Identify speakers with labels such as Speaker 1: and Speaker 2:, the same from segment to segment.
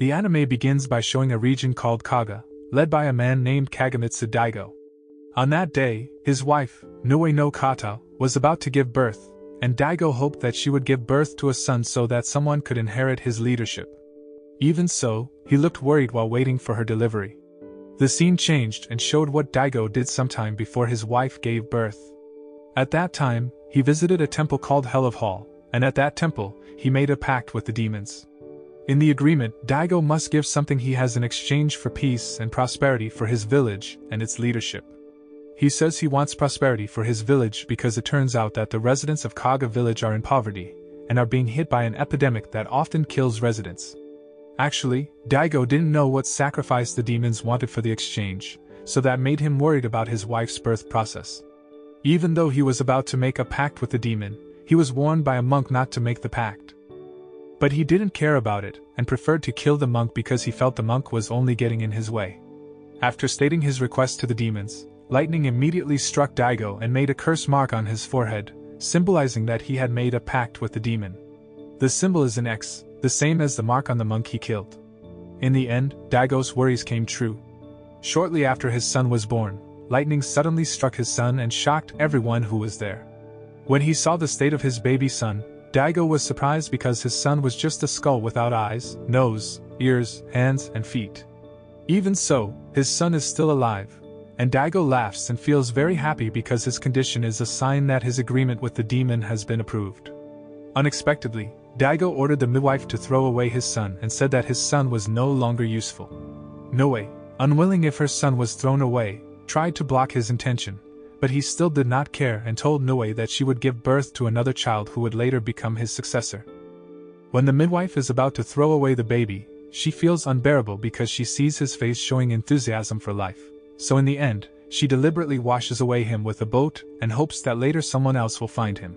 Speaker 1: The anime begins by showing a region called Kaga, led by a man named Kagamitsu Daigo. On that day, his wife, Nue no Kata, was about to give birth, and Daigo hoped that she would give birth to a son so that someone could inherit his leadership. Even so, he looked worried while waiting for her delivery. The scene changed and showed what Daigo did sometime before his wife gave birth. At that time, he visited a temple called Hell of Hall, and at that temple, he made a pact with the demons. In the agreement, Daigo must give something he has in exchange for peace and prosperity for his village and its leadership. He says he wants prosperity for his village because it turns out that the residents of Kaga village are in poverty, and are being hit by an epidemic that often kills residents. Actually, Daigo didn't know what sacrifice the demons wanted for the exchange, so that made him worried about his wife's birth process. Even though he was about to make a pact with the demon, he was warned by a monk not to make the pact. But he didn't care about it, and preferred to kill the monk because he felt the monk was only getting in his way. After stating his request to the demons, lightning immediately struck Daigo and made a curse mark on his forehead, symbolizing that he had made a pact with the demon. The symbol is an X, the same as the mark on the monk he killed. In the end, Daigo's worries came true. Shortly after his son was born, lightning suddenly struck his son and shocked everyone who was there. When he saw the state of his baby son, Daigo was surprised because his son was just a skull without eyes, nose, ears, hands, and feet. Even so, his son is still alive, and Daigo laughs and feels very happy because his condition is a sign that his agreement with the demon has been approved. Unexpectedly, Daigo ordered the midwife to throw away his son and said that his son was no longer useful. Noe, unwilling if her son was thrown away, tried to block his intention, but he still did not care and told Noe that she would give birth to another child who would later become his successor. When the midwife is about to throw away the baby, she feels unbearable because she sees his face showing enthusiasm for life, so in the end, she deliberately washes away him with a boat and hopes that later someone else will find him.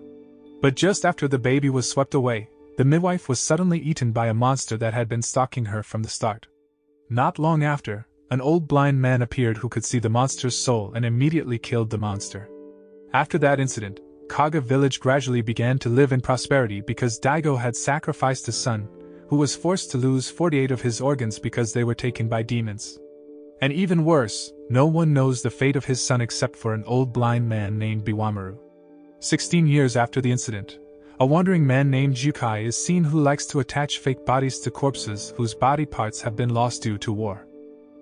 Speaker 1: But just after the baby was swept away, the midwife was suddenly eaten by a monster that had been stalking her from the start. Not long after, an old blind man appeared who could see the monster's soul and immediately killed the monster. After that incident, Kaga village gradually began to live in prosperity because Daigo had sacrificed his son, who was forced to lose 48 of his organs because they were taken by demons. And even worse, no one knows the fate of his son except for an old blind man named Biwamaru. 16 years after the incident, a wandering man named Jukai is seen who likes to attach fake bodies to corpses whose body parts have been lost due to war.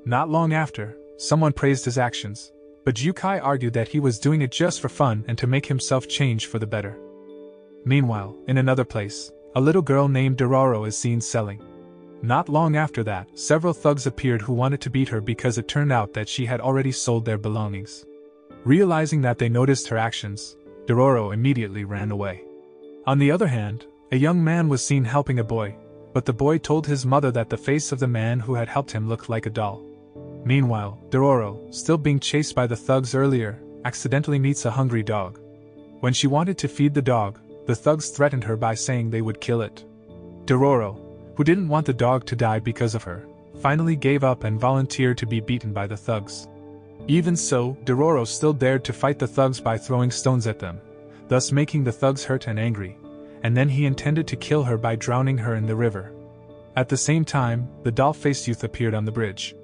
Speaker 1: Not long after, someone praised his actions, but Jukai argued that he was doing it just for fun and to make himself change for the better. Meanwhile, in another place, a little girl named Dororo is seen selling. Not long after that, several thugs appeared who wanted to beat her because it turned out that she had already sold their belongings. Realizing that they noticed her actions, Dororo immediately ran away. On the other hand, a young man was seen helping a boy, but the boy told his mother that the face of the man who had helped him looked like a doll. Meanwhile, Dororo, still being chased by the thugs earlier, accidentally meets a hungry dog. When she wanted to feed the dog, the thugs threatened her by saying they would kill it. Dororo, who didn't want the dog to die because of her, finally gave up and volunteered to be beaten by the thugs. Even so, Dororo still dared to fight the thugs by throwing stones at them, thus making the thugs hurt and angry, and then he intended to kill her by drowning her in the river. At the same time, the doll-faced youth appeared on the bridge.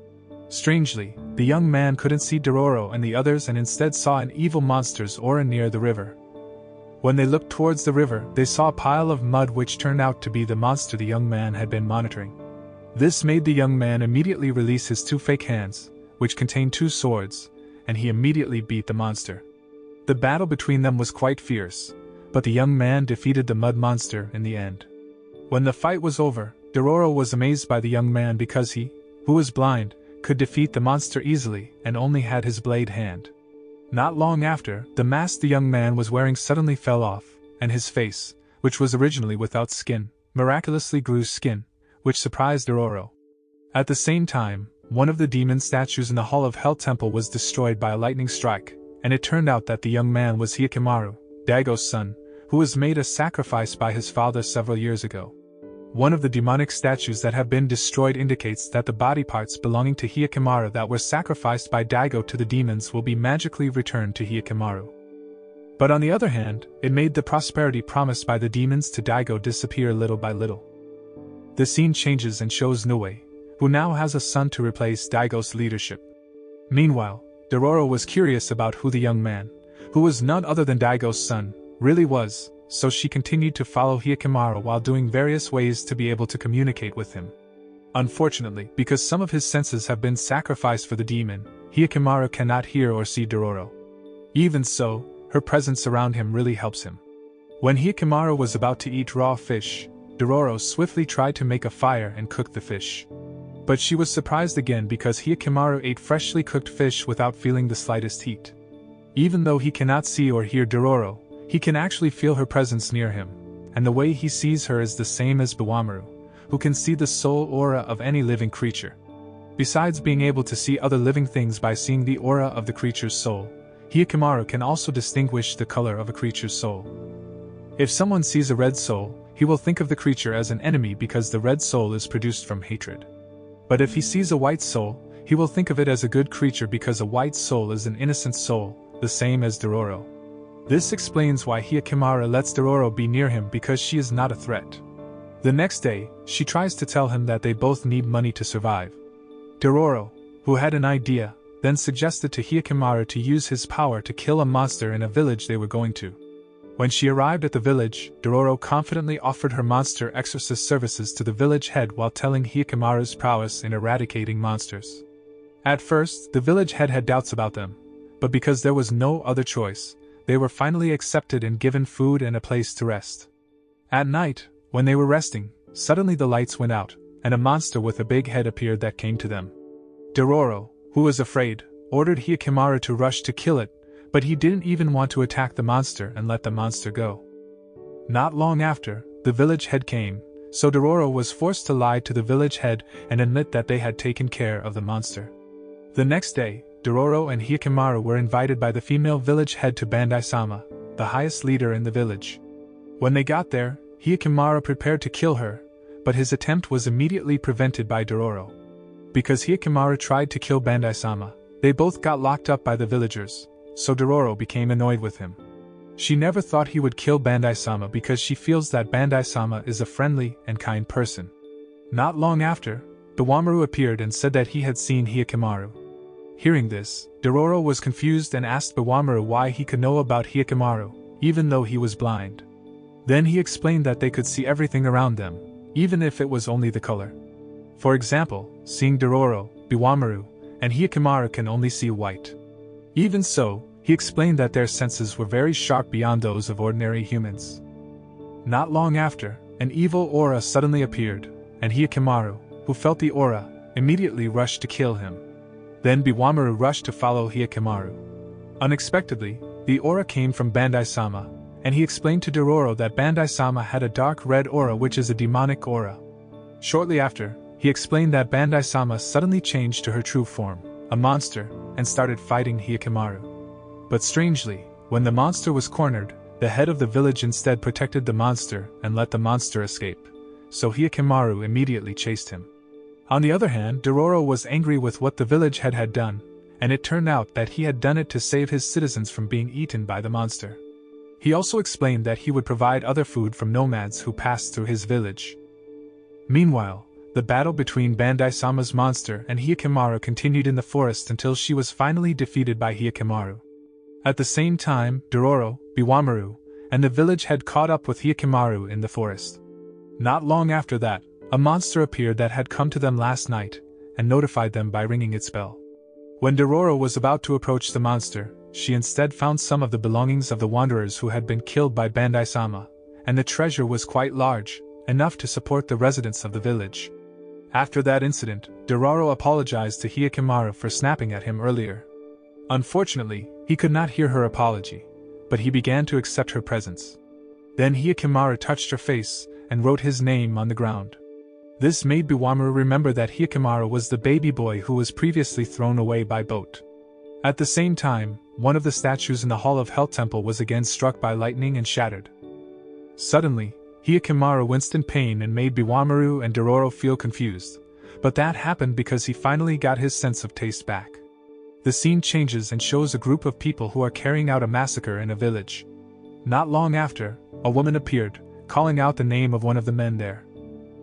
Speaker 1: Strangely, the young man couldn't see Dororo and the others and instead saw an evil monster's aura near the river. When they looked towards the river, they saw a pile of mud which turned out to be the monster the young man had been monitoring. This made the young man immediately release his two fake hands, which contained two swords, and he immediately beat the monster. The battle between them was quite fierce, but the young man defeated the mud monster in the end. When the fight was over, Dororo was amazed by the young man because he, who was blind, could defeat the monster easily and only had his blade hand. Not long after, the mask the young man was wearing suddenly fell off, and his face, which was originally without skin, miraculously grew skin, which surprised Dororo. At the same time, one of the demon statues in the Hall of Hell Temple was destroyed by a lightning strike, and it turned out that the young man was Hikamaru, Daigo's son, who was made a sacrifice by his father several years ago. One of the demonic statues that have been destroyed indicates that the body parts belonging to Hikamaru that were sacrificed by Daigo to the demons will be magically returned to Hikamaru. But on the other hand, it made the prosperity promised by the demons to Daigo disappear little by little. The scene changes and shows Nue, who now has a son to replace Daigo's leadership. Meanwhile, Dororo was curious about who the young man, who was none other than Daigo's son, really was, so she continued to follow Hyakkimaru while doing various ways to be able to communicate with him. Unfortunately, because some of his senses have been sacrificed for the demon, Hyakkimaru cannot hear or see Dororo. Even so, her presence around him really helps him. When Hyakkimaru was about to eat raw fish, Dororo swiftly tried to make a fire and cook the fish. But she was surprised again because Hyakkimaru ate freshly cooked fish without feeling the slightest heat. Even though he cannot see or hear Dororo, he can actually feel her presence near him, and the way he sees her is the same as Biwamaru, who can see the soul aura of any living creature. Besides being able to see other living things by seeing the aura of the creature's soul, Hyakkimaru can also distinguish the color of a creature's soul. If someone sees a red soul, he will think of the creature as an enemy because the red soul is produced from hatred. But if he sees a white soul, he will think of it as a good creature because a white soul is an innocent soul, the same as Dororo. This explains why Hyakkimaru lets Dororo be near him because she is not a threat. The next day, she tries to tell him that they both need money to survive. Dororo, who had an idea, then suggested to Hyakkimaru to use his power to kill a monster in a village they were going to. When she arrived at the village, Dororo confidently offered her monster exorcist services to the village head while telling Hyakkimaru's prowess in eradicating monsters. At first, the village head had doubts about them, but because there was no other choice, they were finally accepted and given food and a place to rest. At night, when they were resting, suddenly the lights went out, and a monster with a big head appeared that came to them. Dororo, who was afraid, ordered Hyakkimaru to rush to kill it, but he didn't even want to attack the monster and let the monster go. Not long after, the village head came, so Dororo was forced to lie to the village head and admit that they had taken care of the monster. The next day, Dororo and Hyakkimaru were invited by the female village head to Bandai-sama, the highest leader in the village. When they got there, Hyakkimaru prepared to kill her, but his attempt was immediately prevented by Dororo. Because Hyakkimaru tried to kill Bandai-sama, they both got locked up by the villagers, so Dororo became annoyed with him. She never thought he would kill Bandai-sama because she feels that Bandai-sama is a friendly and kind person. Not long after, Biwamaru appeared and said that he had seen Hyakkimaru. Hearing this, Dororo was confused and asked Biwamaru why he could know about Hyakkimaru, even though he was blind. Then he explained that they could see everything around them, even if it was only the color. For example, seeing Dororo, Biwamaru, and Hyakkimaru can only see white. Even so, he explained that their senses were very sharp beyond those of ordinary humans. Not long after, an evil aura suddenly appeared, and Hyakkimaru, who felt the aura, immediately rushed to kill him. Then Biwamaru rushed to follow Hyakkimaru. Unexpectedly, the aura came from Bandai-sama, and he explained to Dororo that Bandai-sama had a dark red aura which is a demonic aura. Shortly after, he explained that Bandai-sama suddenly changed to her true form, a monster, and started fighting Hyakkimaru. But strangely, when the monster was cornered, the head of the village instead protected the monster and let the monster escape, so Hyakkimaru immediately chased him. On the other hand, Dororo was angry with what the village head had done, and it turned out that he had done it to save his citizens from being eaten by the monster. He also explained that he would provide other food from nomads who passed through his village. Meanwhile, the battle between Bandai-sama's monster and Hyakkimaru continued in the forest until she was finally defeated by Hyakkimaru. At the same time, Dororo, Biwamaru, and the village head caught up with Hyakkimaru in the forest. Not long after that, a monster appeared that had come to them last night, and notified them by ringing its bell. When Dororo was about to approach the monster, she instead found some of the belongings of the wanderers who had been killed by Bandai-sama, and the treasure was quite large, enough to support the residents of the village. After that incident, Dororo apologized to Hyakkimaru for snapping at him earlier. Unfortunately, he could not hear her apology, but he began to accept her presence. Then Hyakkimaru touched her face and wrote his name on the ground. This made Biwamaru remember that Hyakkimaru was the baby boy who was previously thrown away by boat. At the same time, one of the statues in the Hall of Hell Temple was again struck by lightning and shattered. Suddenly, Hyakkimaru winced in pain and made Biwamaru and Dororo feel confused, but that happened because he finally got his sense of taste back. The scene changes and shows a group of people who are carrying out a massacre in a village. Not long after, a woman appeared, calling out the name of one of the men there.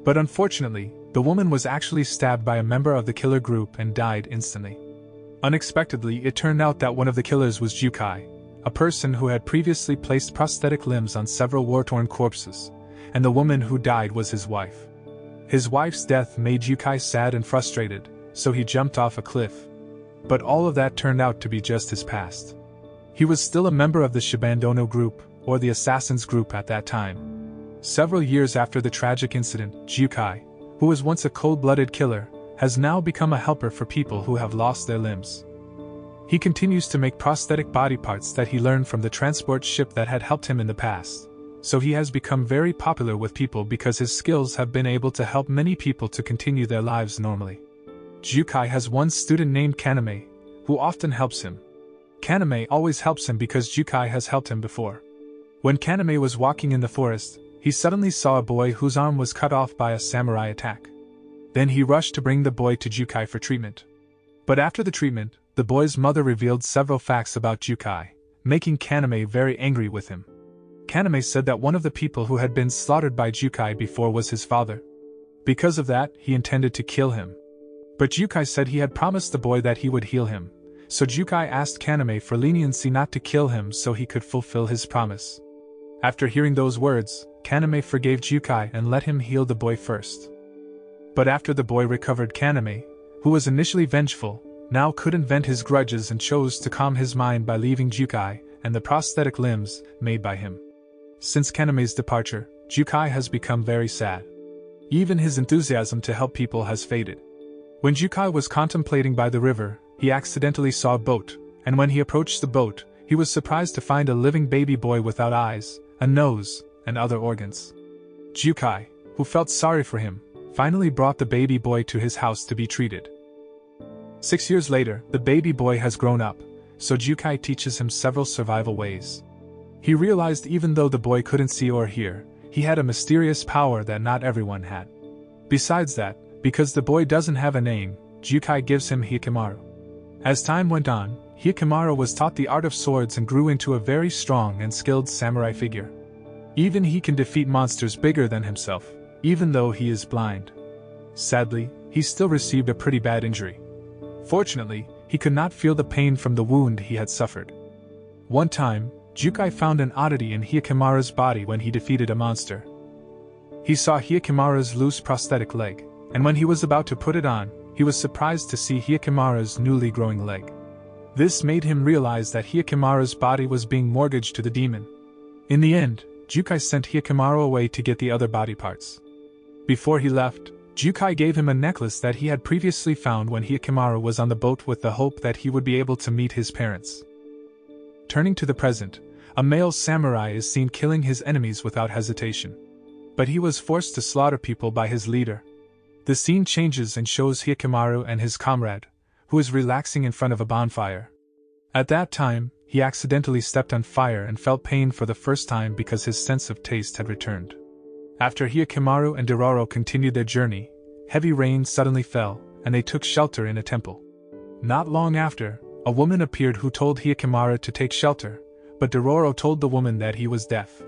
Speaker 1: But unfortunately, The woman was actually stabbed by a member of the killer group and died instantly. Unexpectedly, it turned out that one of the killers was Jukai, a person who had previously placed prosthetic limbs on several war-torn corpses, and the woman who died was his wife. His wife's death made Jukai sad and frustrated, so he jumped off a cliff. But all of that turned out to be just his past. He was still a member of the Shibandono group, or the Assassins group at that time. Several years after the tragic incident, Jukai, who was once a cold-blooded killer, has now become a helper for people who have lost their limbs. He continues to make prosthetic body parts that he learned from the transport ship that had helped him in the past, so he has become very popular with people because his skills have been able to help many people to continue their lives normally. Jukai has one student named Kaname, who often helps him. Kaname always helps him because Jukai has helped him before. When Kaname was walking in the forest, he suddenly saw a boy whose arm was cut off by a samurai attack. Then he rushed to bring the boy to Jukai for treatment. But after the treatment, the boy's mother revealed several facts about Jukai, making Kaname very angry with him. Kaname said that one of the people who had been slaughtered by Jukai before was his father. Because of that, he intended to kill him. But Jukai said he had promised the boy that he would heal him, so Jukai asked Kaname for leniency not to kill him so he could fulfill his promise. After hearing those words, Kaname forgave Jukai and let him heal the boy first. But after the boy recovered, Kaname, who was initially vengeful, now couldn't vent his grudges and chose to calm his mind by leaving Jukai and the prosthetic limbs made by him. Since Kaname's departure, Jukai has become very sad. Even his enthusiasm to help people has faded. When Jukai was contemplating by the river, he accidentally saw a boat, and when he approached the boat, he was surprised to find a living baby boy without eyes, a nose, and other organs. Jukai, who felt sorry for him, finally brought the baby boy to his house to be treated. 6 years later, the baby boy has grown up, so Jukai teaches him several survival ways. He realized even though the boy couldn't see or hear, he had a mysterious power that not everyone had. Besides that, because the boy doesn't have a name, Jukai gives him Hikamaru. As time went on, Hikamaru was taught the art of swords and grew into a very strong and skilled samurai figure. Even he can defeat monsters bigger than himself, even though he is blind. Sadly, he still received a pretty bad injury. Fortunately, he could not feel the pain from the wound he had suffered. One time, Jukai found an oddity in Hikamaru's body when he defeated a monster. He saw Hikamaru's loose prosthetic leg, and when he was about to put it on, he was surprised to see Hikamaru's newly growing leg. This made him realize that Hikamaru's body was being mortgaged to the demon. In the end, Jukai sent Hikamaru away to get the other body parts. Before he left, Jukai gave him a necklace that he had previously found when Hikamaru was on the boat with the hope that he would be able to meet his parents. Turning to the present, a male samurai is seen killing his enemies without hesitation. But he was forced to slaughter people by his leader. The scene changes and shows Hikamaru and his comrade, who is relaxing in front of a bonfire. At that time, he accidentally stepped on fire and felt pain for the first time because his sense of taste had returned. After Hikamaru and Dororo continued their journey, heavy rain suddenly fell, and they took shelter in a temple. Not long after, a woman appeared who told Hikamaru to take shelter, but Dororo told the woman that he was deaf.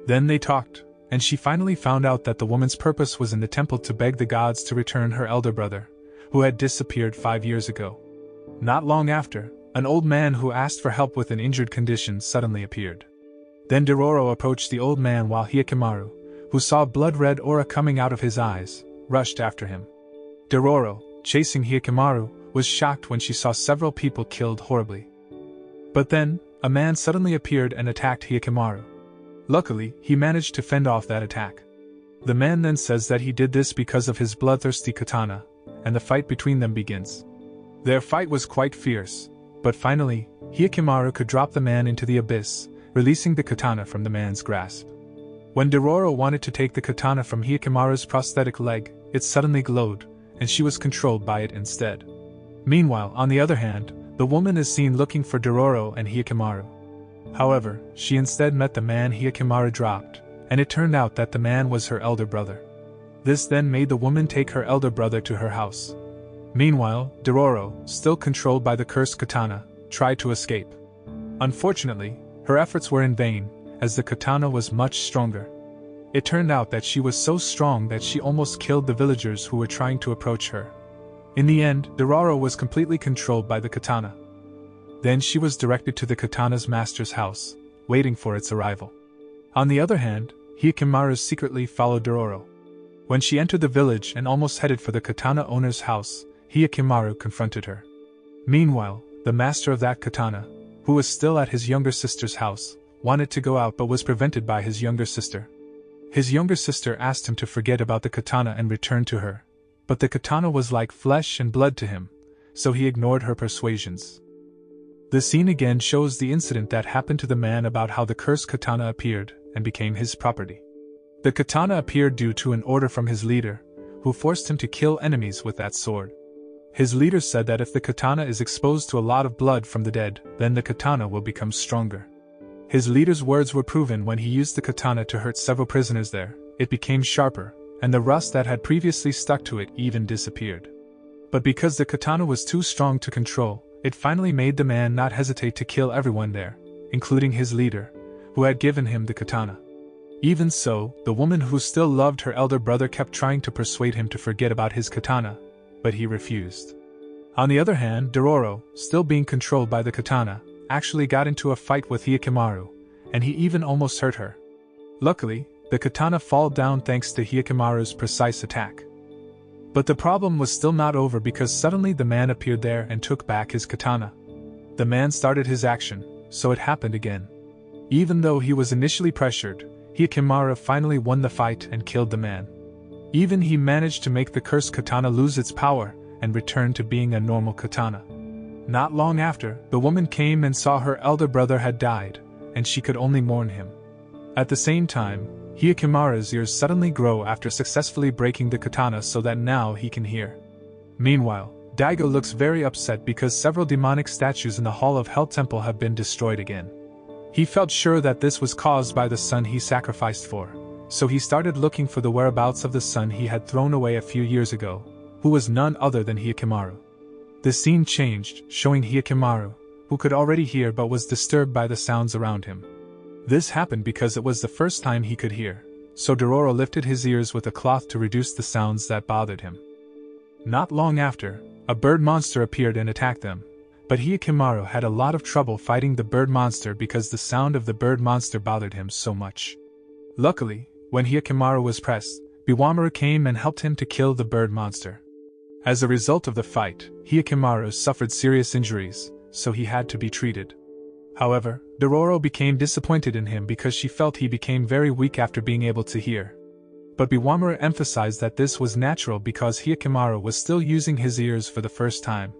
Speaker 1: Then they talked, and she finally found out that the woman's purpose was in the temple to beg the gods to return her elder brother, who had disappeared 5 years ago. Not long after, an old man who asked for help with an injured condition suddenly appeared. Then Dororo approached the old man while Hikamaru, who saw blood-red aura coming out of his eyes, rushed after him. Dororo, chasing Hikamaru, was shocked when she saw several people killed horribly. But then, a man suddenly appeared and attacked Hikamaru. Luckily, he managed to fend off that attack. The man then says that he did this because of his bloodthirsty katana, and the fight between them begins. Their fight was quite fierce, but finally, Hikamaru could drop the man into the abyss, releasing the katana from the man's grasp. When Dororo wanted to take the katana from Hikamaru's prosthetic leg, it suddenly glowed, and she was controlled by it instead. Meanwhile, on the other hand, the woman is seen looking for Dororo and Hikamaru. However, she instead met the man Hikamaru dropped, and it turned out that the man was her elder brother. This then made the woman take her elder brother to her house. Meanwhile, Dororo, still controlled by the cursed katana, tried to escape. Unfortunately, her efforts were in vain, as the katana was much stronger. It turned out that she was so strong that she almost killed the villagers who were trying to approach her. In the end, Dororo was completely controlled by the katana. Then she was directed to the katana's master's house, waiting for its arrival. On the other hand, Hyakkimaru secretly followed Dororo. When she entered the village and almost headed for the katana owner's house, Hyakkimaru confronted her. Meanwhile, the master of that katana, who was still at his younger sister's house, wanted to go out but was prevented by his younger sister. His younger sister asked him to forget about the katana and return to her, but the katana was like flesh and blood to him, so he ignored her persuasions. The scene again shows the incident that happened to the man about how the cursed katana appeared and became his property. The katana appeared due to an order from his leader, who forced him to kill enemies with that sword. His leader said that if the katana is exposed to a lot of blood from the dead, then the katana will become stronger. His leader's words were proven when he used the katana to hurt several prisoners there. It became sharper, and the rust that had previously stuck to it even disappeared. But because the katana was too strong to control, it finally made the man not hesitate to kill everyone there, including his leader, who had given him the katana. Even so, the woman who still loved her elder brother kept trying to persuade him to forget about his katana, but he refused. On the other hand, Dororo, still being controlled by the katana, actually got into a fight with Hyakkimaru, and he even almost hurt her. Luckily, the katana fell down thanks to Hyakkimaru's precise attack. But the problem was still not over because suddenly the man appeared there and took back his katana. The man started his action, so it happened again. Even though he was initially pressured, Hyakkimaru finally won the fight and killed the man. Even he managed to make the cursed katana lose its power and return to being a normal katana. Not long after, the woman came and saw her elder brother had died, and she could only mourn him. At the same time, Hyakkimaru's ears suddenly grow after successfully breaking the katana so that now he can hear. Meanwhile, Daigo looks very upset because several demonic statues in the Hall of Hell Temple have been destroyed again. He felt sure that this was caused by the son he sacrificed for, so he started looking for the whereabouts of the son he had thrown away a few years ago, who was none other than Hyakkimaru. The scene changed, showing Hyakkimaru, who could already hear but was disturbed by the sounds around him. This happened because it was the first time he could hear, so Dororo lifted his ears with a cloth to reduce the sounds that bothered him. Not long after, a bird monster appeared and attacked them, but Hyakkimaru had a lot of trouble fighting the bird monster because the sound of the bird monster bothered him so much. Luckily, when Hyakkimaru was pressed, Biwamaru came and helped him to kill the bird monster. As a result of the fight, Hyakkimaru suffered serious injuries, so he had to be treated. However, Dororo became disappointed in him because she felt he became very weak after being able to hear. But Biwamaru emphasized that this was natural because Hyakkimaru was still using his ears for the first time.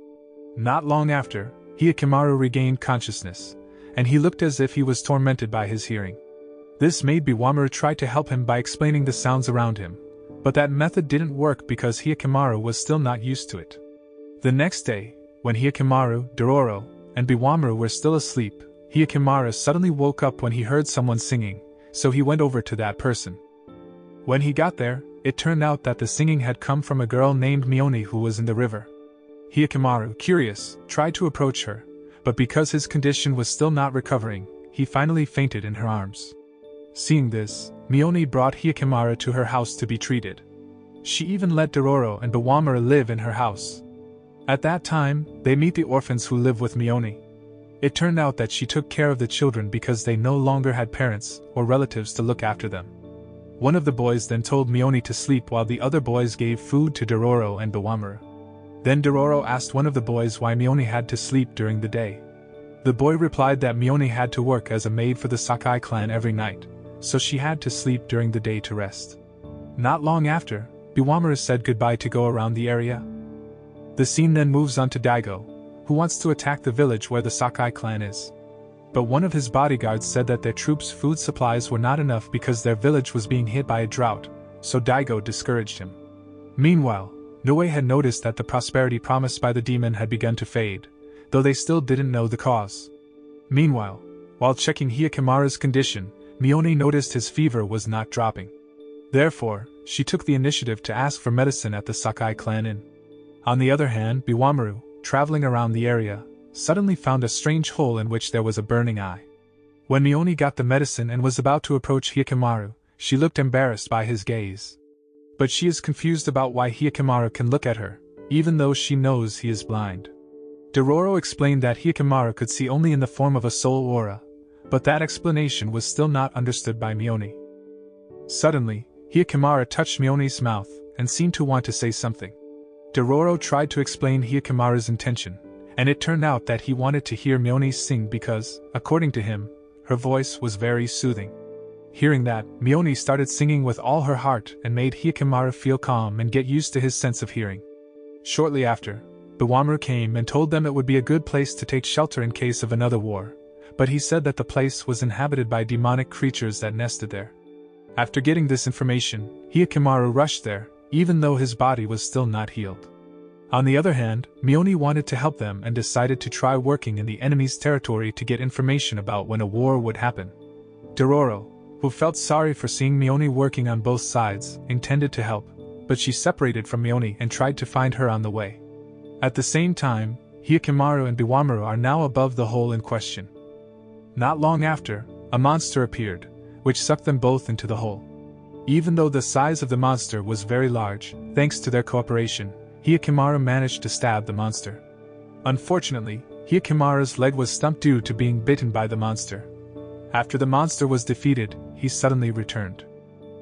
Speaker 1: Not long after, Hyakkimaru regained consciousness, and he looked as if he was tormented by his hearing. This made Biwamaru try to help him by explaining the sounds around him, but that method didn't work because Hyakkimaru was still not used to it. The next day, when Hyakkimaru, Dororo, and Biwamaru were still asleep, Hyakkimaru suddenly woke up when he heard someone singing, so he went over to that person. When he got there, it turned out that the singing had come from a girl named Mione who was in the river. Hyakkimaru, curious, tried to approach her, but because his condition was still not recovering, he finally fainted in her arms. Seeing this, Mione brought Hyakkimaru to her house to be treated. She even let Dororo and Biwamaru live in her house. At that time, they meet the orphans who live with Mione. It turned out that she took care of the children because they no longer had parents or relatives to look after them. One of the boys then told Mione to sleep while the other boys gave food to Dororo and Biwamaru. Then Dororo asked one of the boys why Mione had to sleep during the day. The boy replied that Mione had to work as a maid for the Sakai clan every night, so she had to sleep during the day to rest. Not long after, Biwamaru said goodbye to go around the area. The scene then moves on to Daigo, who wants to attack the village where the Sakai clan is. But one of his bodyguards said that their troops' food supplies were not enough because their village was being hit by a drought, so Daigo discouraged him. Meanwhile, Noe had noticed that the prosperity promised by the demon had begun to fade, though they still didn't know the cause. Meanwhile, while checking Hyakkimaru's condition, Mione noticed his fever was not dropping. Therefore, she took the initiative to ask for medicine at the Sakai clan inn. On the other hand, Biwamaru, traveling around the area, suddenly found a strange hole in which there was a burning eye. When Mione got the medicine and was about to approach Hyakkimaru, she looked embarrassed by his gaze. But she is confused about why Hyakkimaru can look at her, even though she knows he is blind. Dororo explained that Hyakkimaru could see only in the form of a soul aura, but that explanation was still not understood by Mione. Suddenly, Hyakkimaru touched Mione's mouth and seemed to want to say something. Dororo tried to explain Hyakkimaru's intention, and it turned out that he wanted to hear Mione sing because, according to him, her voice was very soothing. Hearing that, Mione started singing with all her heart and made Hyakkimaru feel calm and get used to his sense of hearing. Shortly after, Biwamaru came and told them it would be a good place to take shelter in case of another war, but he said that the place was inhabited by demonic creatures that nested there. After getting this information, Hyakkimaru rushed there, even though his body was still not healed. On the other hand, Mione wanted to help them and decided to try working in the enemy's territory to get information about when a war would happen. Dororo, who felt sorry for seeing Mione working on both sides, intended to help, but she separated from Mione and tried to find her on the way. At the same time, Hyakkimaru and Biwamaru are now above the hole in question. Not long after, a monster appeared, which sucked them both into the hole. Even though the size of the monster was very large, thanks to their cooperation, Hyakkimaru managed to stab the monster. Unfortunately, Hyakkimaru's leg was stumped due to being bitten by the monster. After the monster was defeated, he suddenly returned.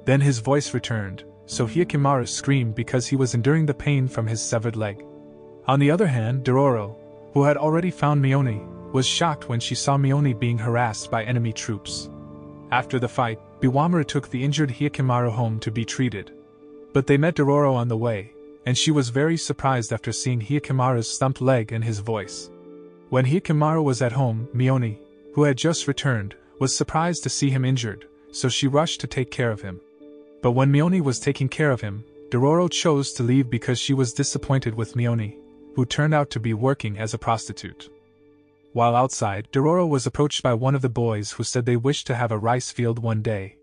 Speaker 1: Then his voice returned, so Hyakkimaru screamed because he was enduring the pain from his severed leg. On the other hand, Dororo, who had already found Mione, was shocked when she saw Mione being harassed by enemy troops. After the fight, Biwamaru took the injured Hyakkimaru home to be treated. But they met Dororo on the way, and she was very surprised after seeing Hyakkimaru's stumped leg and his voice. When Hyakkimaru was at home, Mione, who had just returned, was surprised to see him injured, so she rushed to take care of him. But when Mione was taking care of him, Dororo chose to leave because she was disappointed with Mione, who turned out to be working as a prostitute. While outside, Dororo was approached by one of the boys who said they wished to have a rice field one day.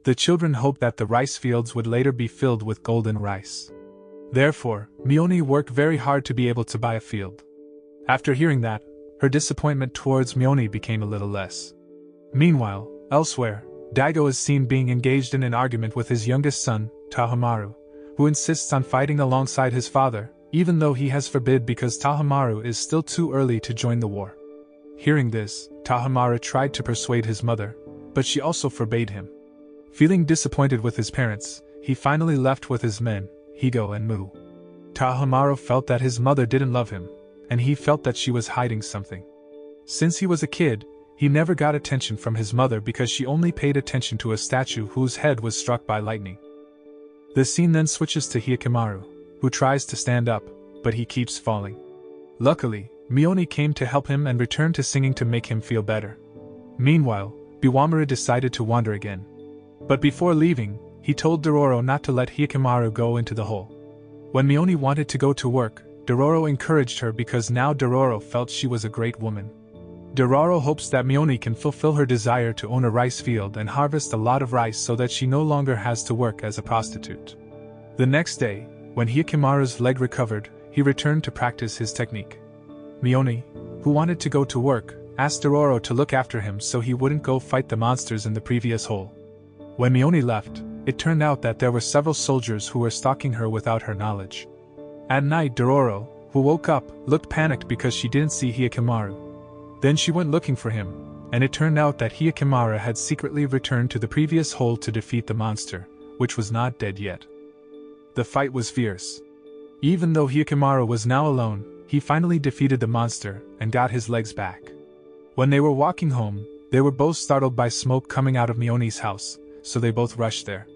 Speaker 1: The children hoped that the rice fields would later be filled with golden rice. Therefore, Mione worked very hard to be able to buy a field. After hearing that, her disappointment towards Mione became a little less. Meanwhile, elsewhere, Daigo is seen being engaged in an argument with his youngest son, Tahamaru, who insists on fighting alongside his father, even though he has forbid because Tahamaru is still too early to join the war. Hearing this, Tahamaru tried to persuade his mother, but she also forbade him. Feeling disappointed with his parents, he finally left with his men, Higo and Mu. Tahamaru felt that his mother didn't love him, and he felt that she was hiding something. Since he was a kid, he never got attention from his mother because she only paid attention to a statue whose head was struck by lightning. The scene then switches to Hyakkimaru, who tries to stand up, but he keeps falling. Luckily, Mione came to help him and returned to singing to make him feel better. Meanwhile, Biwamaru decided to wander again. But before leaving, he told Dororo not to let Hyakkimaru go into the hole. When Mione wanted to go to work, Dororo encouraged her because now Dororo felt she was a great woman. Dororo hopes that Mione can fulfill her desire to own a rice field and harvest a lot of rice so that she no longer has to work as a prostitute. The next day, when Hyakkimaru's leg recovered, he returned to practice his technique. Mione, who wanted to go to work, asked Dororo to look after him so he wouldn't go fight the monsters in the previous hole. When Mione left, it turned out that there were several soldiers who were stalking her without her knowledge. At night, Dororo, who woke up, looked panicked because she didn't see Hyakkimaru. Then she went looking for him, and it turned out that Hyakkimaru had secretly returned to the previous hole to defeat the monster, which was not dead yet. The fight was fierce. Even though Hyakkimaru was now alone, he finally defeated the monster and got his legs back. When they were walking home, they were both startled by smoke coming out of Mione's house, so they both rushed there.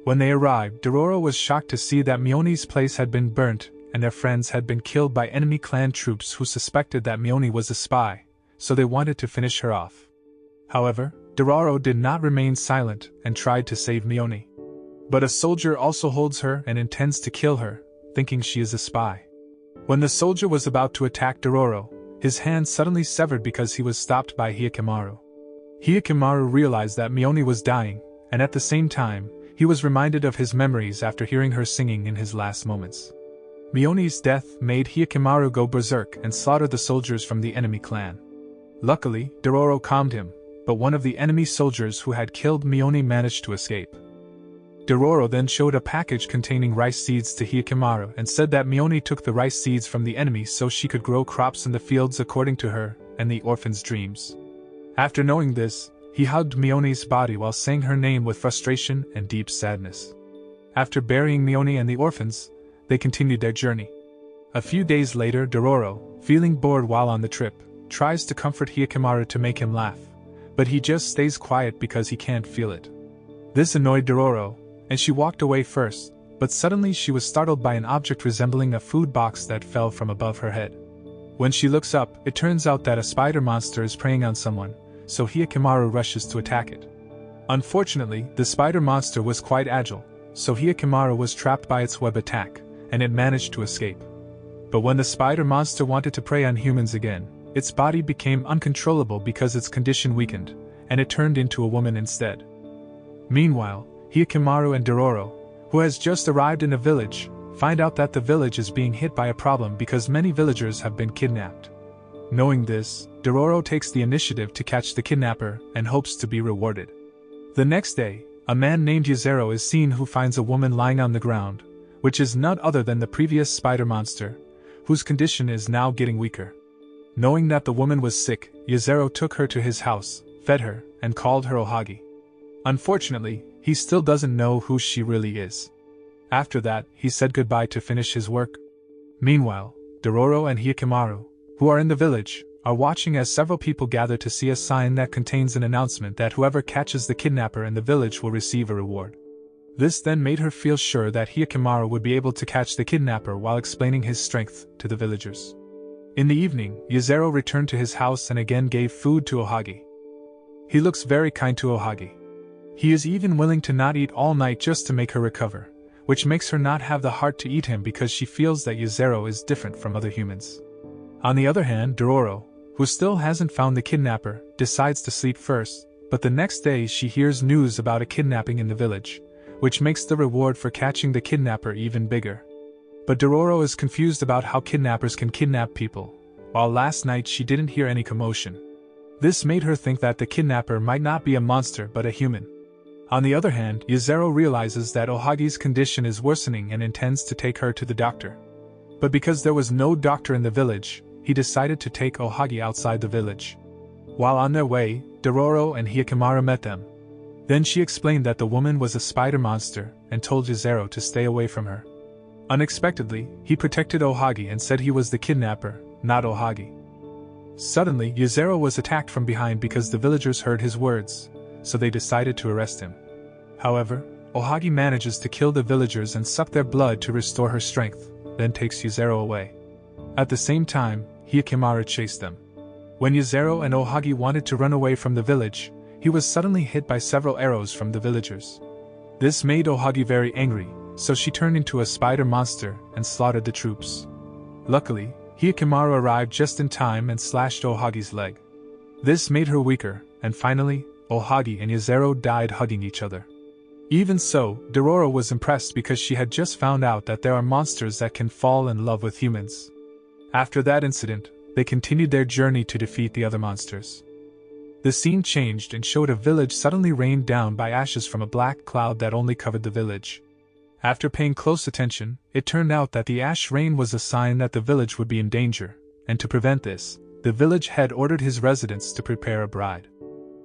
Speaker 1: When they arrived, Dororo was shocked to see that Mione's place had been burnt and their friends had been killed by enemy clan troops who suspected that Mione was a spy, so they wanted to finish her off. However, Dororo did not remain silent and tried to save Mione. But a soldier also holds her and intends to kill her, thinking she is a spy. When the soldier was about to attack Dororo, his hand suddenly severed because he was stopped by Hyakkimaru. Hyakkimaru realized that Mione was dying, and at the same time, he was reminded of his memories after hearing her singing in his last moments. Mione's death made Hyakkimaru go berserk and slaughter the soldiers from the enemy clan. Luckily, Dororo calmed him, but one of the enemy soldiers who had killed Mione managed to escape. Dororo then showed a package containing rice seeds to Hyakkimaru and said that Mione took the rice seeds from the enemy so she could grow crops in the fields according to her and the orphan's dreams. After knowing this, he hugged Mione's body while saying her name with frustration and deep sadness. After burying Mione and the orphans, they continued their journey. A few days later, Dororo, feeling bored while on the trip, tries to comfort Hyakkimaru to make him laugh, but he just stays quiet because he can't feel it. This annoyed Dororo, and she walked away first, but suddenly she was startled by an object resembling a food box that fell from above her head. When she looks up, it turns out that a spider monster is preying on someone, so Hyakkimaru rushes to attack it. Unfortunately, the spider monster was quite agile, so Hyakkimaru was trapped by its web attack, and it managed to escape. But when the spider monster wanted to prey on humans again, its body became uncontrollable because its condition weakened, and it turned into a woman instead. Meanwhile, Hyakkimaru and Dororo, who has just arrived in a village, find out that the village is being hit by a problem because many villagers have been kidnapped. Knowing this, Dororo takes the initiative to catch the kidnapper and hopes to be rewarded. The next day, a man named Yuzero is seen who finds a woman lying on the ground, which is none other than the previous spider monster, whose condition is now getting weaker. Knowing that the woman was sick, Yuzero took her to his house, fed her, and called her Ohagi. Unfortunately, he still doesn't know who she really is. After that, he said goodbye to finish his work. Meanwhile, Dororo and Hyakkimaru, who are in the village, are watching as several people gather to see a sign that contains an announcement that whoever catches the kidnapper in the village will receive a reward. This then made her feel sure that Hyakkimaru would be able to catch the kidnapper while explaining his strength to the villagers. In the evening, Yuzero returned to his house and again gave food to Ohagi. He looks very kind to Ohagi. He is even willing to not eat all night just to make her recover, which makes her not have the heart to eat him because she feels that Yuzero is different from other humans. On the other hand, Dororo, who still hasn't found the kidnapper, decides to sleep first, but the next day she hears news about a kidnapping in the village, which makes the reward for catching the kidnapper even bigger. But Dororo is confused about how kidnappers can kidnap people, while last night she didn't hear any commotion. This made her think that the kidnapper might not be a monster but a human. On the other hand, Yuzero realizes that Ohagi's condition is worsening and intends to take her to the doctor. But because there was no doctor in the village, he decided to take Ohagi outside the village. While on their way, Dororo and Hyakkimaru met them. Then she explained that the woman was a spider monster and told Yuzero to stay away from her. Unexpectedly, he protected Ohagi and said he was the kidnapper, not Ohagi. Suddenly, Yuzero was attacked from behind because the villagers heard his words, so they decided to arrest him. However, Ohagi manages to kill the villagers and suck their blood to restore her strength, then takes Yuzero away. At the same time, Hyakkimaru chased them. When Yuzero and Ohagi wanted to run away from the village, he was suddenly hit by several arrows from the villagers. This made Ohagi very angry, so she turned into a spider monster and slaughtered the troops. Luckily, Hyakkimaru arrived just in time and slashed Ohagi's leg. This made her weaker, and finally, Ohagi and Yuzero died hugging each other. Even so, Dororo was impressed because she had just found out that there are monsters that can fall in love with humans. After that incident, they continued their journey to defeat the other monsters. The scene changed and showed a village suddenly rained down by ashes from a black cloud that only covered the village. After paying close attention, it turned out that the ash rain was a sign that the village would be in danger, and to prevent this, the village head ordered his residents to prepare a bride.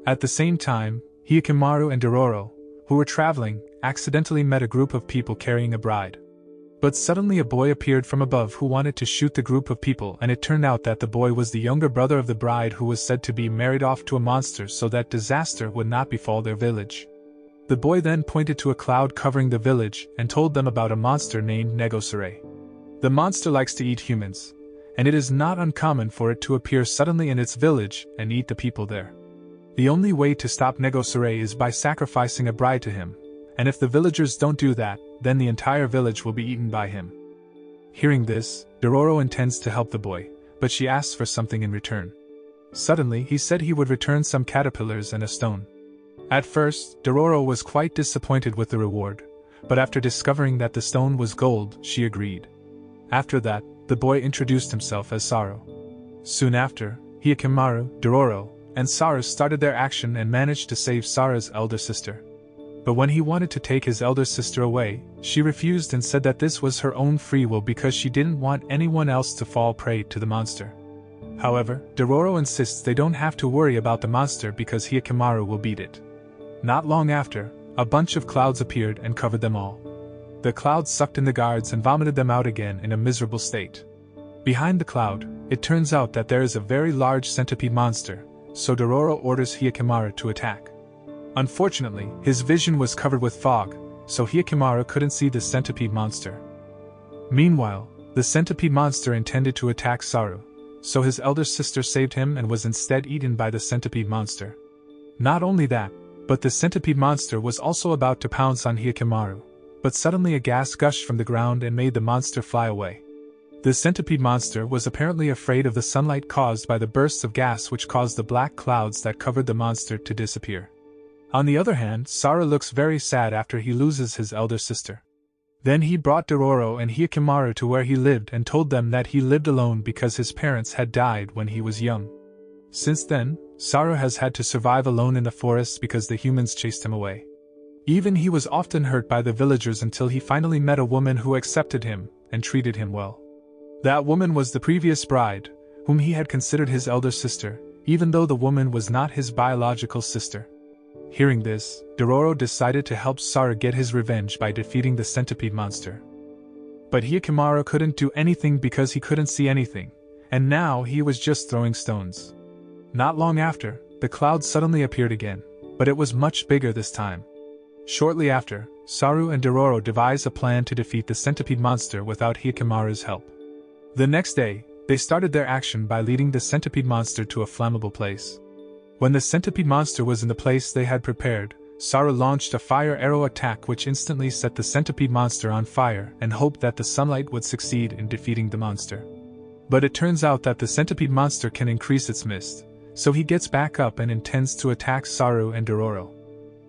Speaker 1: At the same time, Hyakkimaru and Dororo, who were traveling, accidentally met a group of people carrying a bride. But suddenly a boy appeared from above who wanted to shoot the group of people, and it turned out that the boy was the younger brother of the bride who was said to be married off to a monster so that disaster would not befall their village. The boy then pointed to a cloud covering the village and told them about a monster named Negosure. The monster likes to eat humans, and it is not uncommon for it to appear suddenly in its village and eat the people there. The only way to stop Negosure is by sacrificing a bride to him, and if the villagers don't do that, then the entire village will be eaten by him. Hearing this, Dororo intends to help the boy, but she asks for something in return. Suddenly, he said he would return some caterpillars and a stone. At first, Dororo was quite disappointed with the reward, but after discovering that the stone was gold, she agreed. After that, the boy introduced himself as Saru. Soon after, Hyakkimaru, Dororo, and Saru started their action and managed to save Sarah's elder sister. But when he wanted to take his elder sister away, she refused and said that this was her own free will because she didn't want anyone else to fall prey to the monster. However, Dororo insists they don't have to worry about the monster because Hyakkimaru will beat it. Not long after, a bunch of clouds appeared and covered them all. The clouds sucked in the guards and vomited them out again in a miserable state. Behind the cloud, it turns out that there is a very large centipede monster, so Dororo orders Hyakkimaru to attack. Unfortunately, his vision was covered with fog, so Hyakkimaru couldn't see the centipede monster. Meanwhile, the centipede monster intended to attack Saru, so his elder sister saved him and was instead eaten by the centipede monster. Not only that, but the centipede monster was also about to pounce on Hyakkimaru, but suddenly a gas gushed from the ground and made the monster fly away. The centipede monster was apparently afraid of the sunlight caused by the bursts of gas which caused the black clouds that covered the monster to disappear. On the other hand, Saru looks very sad after he loses his elder sister. Then he brought Dororo and Hyakkimaru to where he lived and told them that he lived alone because his parents had died when he was young. Since then, Saru has had to survive alone in the forest because the humans chased him away. Even he was often hurt by the villagers until he finally met a woman who accepted him and treated him well. That woman was the previous bride, whom he had considered his elder sister, even though the woman was not his biological sister. Hearing this, Dororo decided to help Saru get his revenge by defeating the centipede monster. But Hyakkimaru couldn't do anything because he couldn't see anything, and now he was just throwing stones. Not long after, the cloud suddenly appeared again, but it was much bigger this time. Shortly after, Saru and Dororo devised a plan to defeat the centipede monster without Hyakkimaru's help. The next day, they started their action by leading the centipede monster to a flammable place. When the centipede monster was in the place they had prepared, Saru launched a fire arrow attack which instantly set the centipede monster on fire and hoped that the sunlight would succeed in defeating the monster. But it turns out that the centipede monster can increase its mist, so he gets back up and intends to attack Saru and Dororo.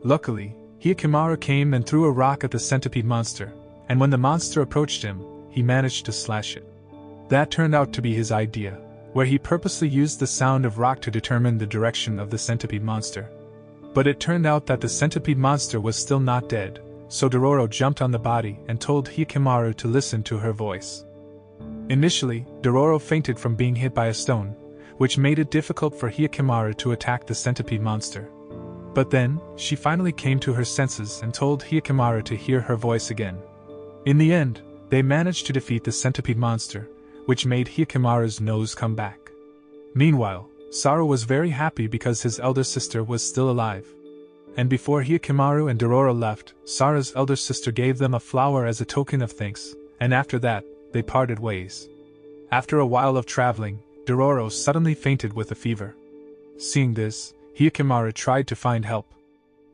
Speaker 1: Luckily, Hyakkimaru came and threw a rock at the centipede monster, and when the monster approached him, he managed to slash it. That turned out to be his idea, where he purposely used the sound of rock to determine the direction of the centipede monster. But it turned out that the centipede monster was still not dead, so Dororo jumped on the body and told Hyakkimaru to listen to her voice. Initially, Dororo fainted from being hit by a stone, which made it difficult for Hyakkimaru to attack the centipede monster. But then, she finally came to her senses and told Hyakkimaru to hear her voice again. In the end, they managed to defeat the centipede monster, which made Hyakkimaru's nose come back. Meanwhile, Saru was very happy because his elder sister was still alive. And before Hyakkimaru and Dororo left, Saru's elder sister gave them a flower as a token of thanks, and after that, they parted ways. After a while of traveling, Dororo suddenly fainted with a fever. Seeing this, Hyakkimaru tried to find help.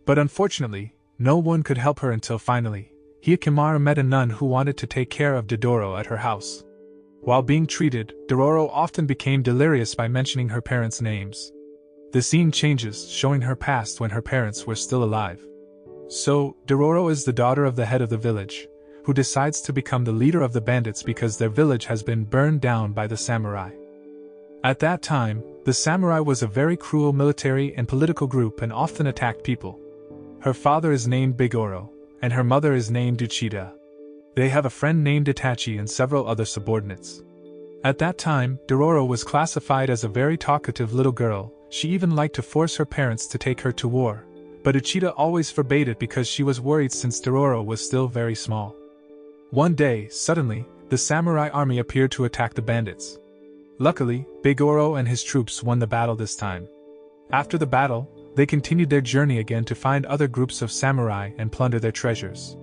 Speaker 1: But unfortunately, no one could help her until finally, Hyakkimaru met a nun who wanted to take care of Dororo at her house. While being treated, Dororo often became delirious by mentioning her parents' names. The scene changes, showing her past when her parents were still alive. So, Dororo is the daughter of the head of the village, who decides to become the leader of the bandits because their village has been burned down by the samurai. At that time, the samurai was a very cruel military and political group and often attacked people. Her father is named Bigoro, and her mother is named Uchida. They have a friend named Itachi and several other subordinates. At that time, Dororo was classified as a very talkative little girl. She even liked to force her parents to take her to war, but Uchida always forbade it because she was worried since Dororo was still very small. One day, suddenly, the samurai army appeared to attack the bandits. Luckily, Bigoro and his troops won the battle this time. After the battle, they continued their journey again to find other groups of samurai and plunder their treasures.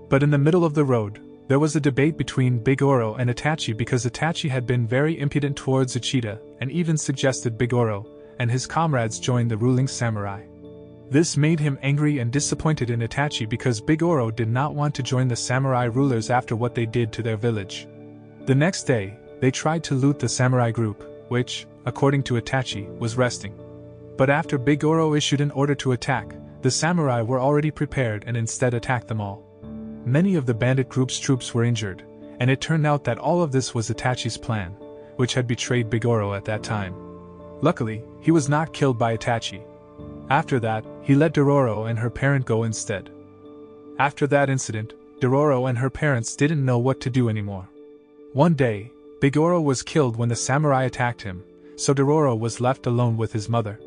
Speaker 1: But in the middle of the road, there was a debate between Bigoro and Itachi because Itachi had been very impudent towards Uchida and even suggested Bigoro and his comrades join the ruling samurai. This made him angry and disappointed in Itachi because Bigoro did not want to join the samurai rulers after what they did to their village. The next day, they tried to loot the samurai group, which, according to Itachi, was resting. But after Bigoro issued an order to attack, the samurai were already prepared and instead attacked them all. Many of the bandit group's troops were injured, and it turned out that all of this was Itachi's plan, which had betrayed Bigoro at that time. Luckily, he was not killed by Itachi. After that, he let Dororo and her parent go instead, After that incident, Dororo and her parents didn't know what to do anymore. One day, Bigoro was killed when the samurai attacked him, so Dororo was left alone with his mother.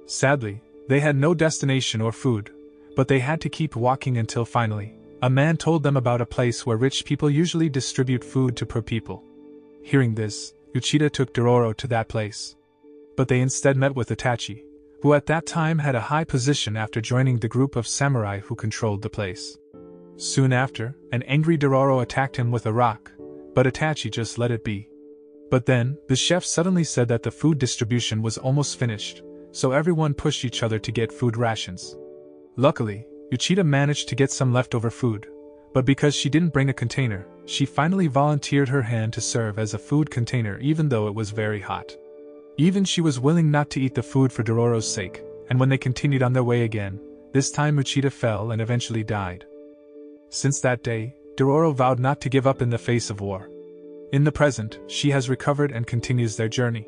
Speaker 1: Sadly, they had no destination or food, but they had to keep walking until finally, a man told them about a place where rich people usually distribute food to poor people. Hearing this, Uchida took Dororo to that place. But they instead met with Itachi, who at that time had a high position after joining the group of samurai who controlled the place. Soon after, an angry Dororo attacked him with a rock, but Itachi just let it be. But then, the chef suddenly said that the food distribution was almost finished, so everyone pushed each other to get food rations. Luckily, Uchida managed to get some leftover food, but because she didn't bring a container, she finally volunteered her hand to serve as a food container even though it was very hot. Even she was willing not to eat the food for Dororo's sake, and when they continued on their way again, this time Uchida fell and eventually died. Since that day, Dororo vowed not to give up in the face of war. In the present, she has recovered and continues their journey.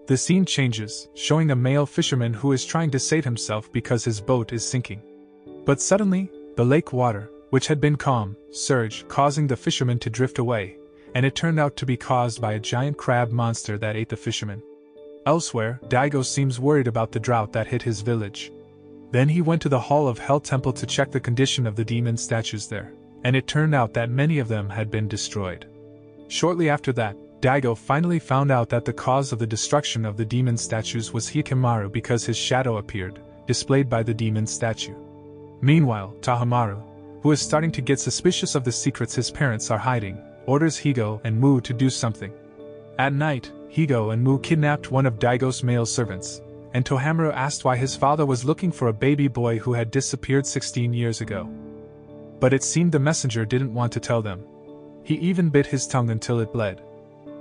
Speaker 1: The scene changes, showing a male fisherman who is trying to save himself because his boat is sinking. But suddenly, the lake water, which had been calm, surged, causing the fisherman to drift away, and it turned out to be caused by a giant crab monster that ate the fisherman. Elsewhere, Daigo seems worried about the drought that hit his village. Then he went to the Hall of Hell Temple to check the condition of the demon statues there, and it turned out that many of them had been destroyed. Shortly after that, Daigo finally found out that the cause of the destruction of the demon statues was Hyakkimaru because his shadow appeared, displayed by the demon statue. Meanwhile, Tahamaru, who is starting to get suspicious of the secrets his parents are hiding, orders Higo and Mu to do something. At night, Higo and Mu kidnapped one of Daigo's male servants, and Tahamaru asked why his father was looking for a baby boy who had disappeared 16 years ago. But it seemed the messenger didn't want to tell them. He even bit his tongue until it bled.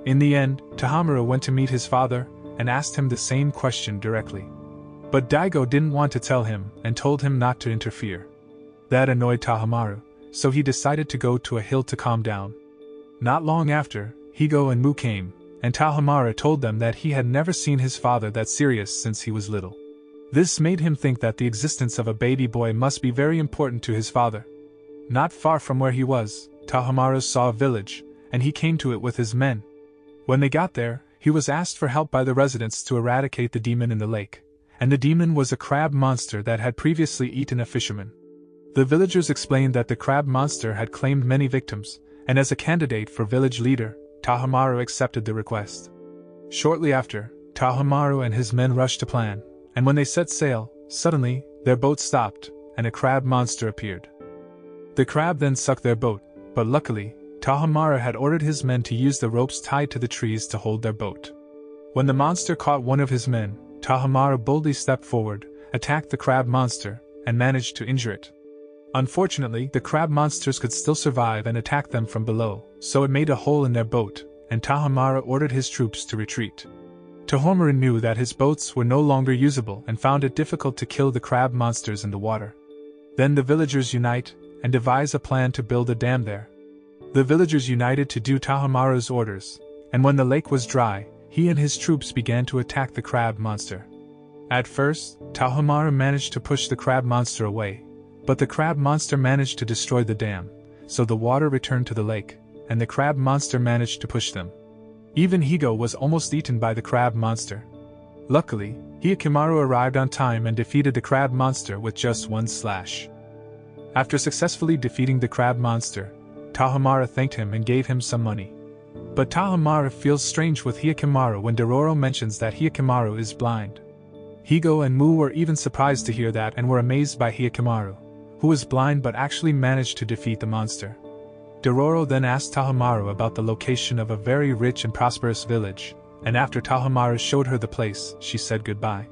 Speaker 1: In the end, Tahamaru went to meet his father and asked him the same question directly. But Daigo didn't want to tell him and told him not to interfere. That annoyed Tahamaru, so he decided to go to a hill to calm down. Not long after, Higo and Mu came, and Tahamaru told them that he had never seen his father that serious since he was little. This made him think that the existence of a baby boy must be very important to his father. Not far from where he was, Tahamaru saw a village, and he came to it with his men. When they got there, he was asked for help by the residents to eradicate the demon in the lake, and the demon was a crab monster that had previously eaten a fisherman. The villagers explained that the crab monster had claimed many victims, and as a candidate for village leader, Tahamaru accepted the request. Shortly after, Tahamaru and his men rushed to plan, and when they set sail, suddenly, their boat stopped, and a crab monster appeared. The crab then sucked their boat, but luckily, Tahamaru had ordered his men to use the ropes tied to the trees to hold their boat. When the monster caught one of his men, Tahamaru boldly stepped forward, attacked the crab monster, and managed to injure it. Unfortunately, the crab monsters could still survive and attack them from below, so it made a hole in their boat, and Tahamaru ordered his troops to retreat. Tahamaru knew that his boats were no longer usable and found it difficult to kill the crab monsters in the water. Then the villagers unite and devise a plan to build a dam there. The villagers united to do Tahamaru's orders, and when the lake was dry, he and his troops began to attack the crab monster. At first, Tahamaru managed to push the crab monster away, but the crab monster managed to destroy the dam, so the water returned to the lake, and the crab monster managed to push them. Even Higo was almost eaten by the crab monster. Luckily, Hyakkimaru arrived on time and defeated the crab monster with just one slash. After successfully defeating the crab monster, Tahamaru thanked him and gave him some money. But Tahamaru feels strange with Hyakkimaru when Dororo mentions that Hyakkimaru is blind. Higo and Mu were even surprised to hear that and were amazed by Hyakkimaru, who was blind but actually managed to defeat the monster. Dororo then asked Tahamaru about the location of a very rich and prosperous village, and after Tahamaru showed her the place, she said goodbye.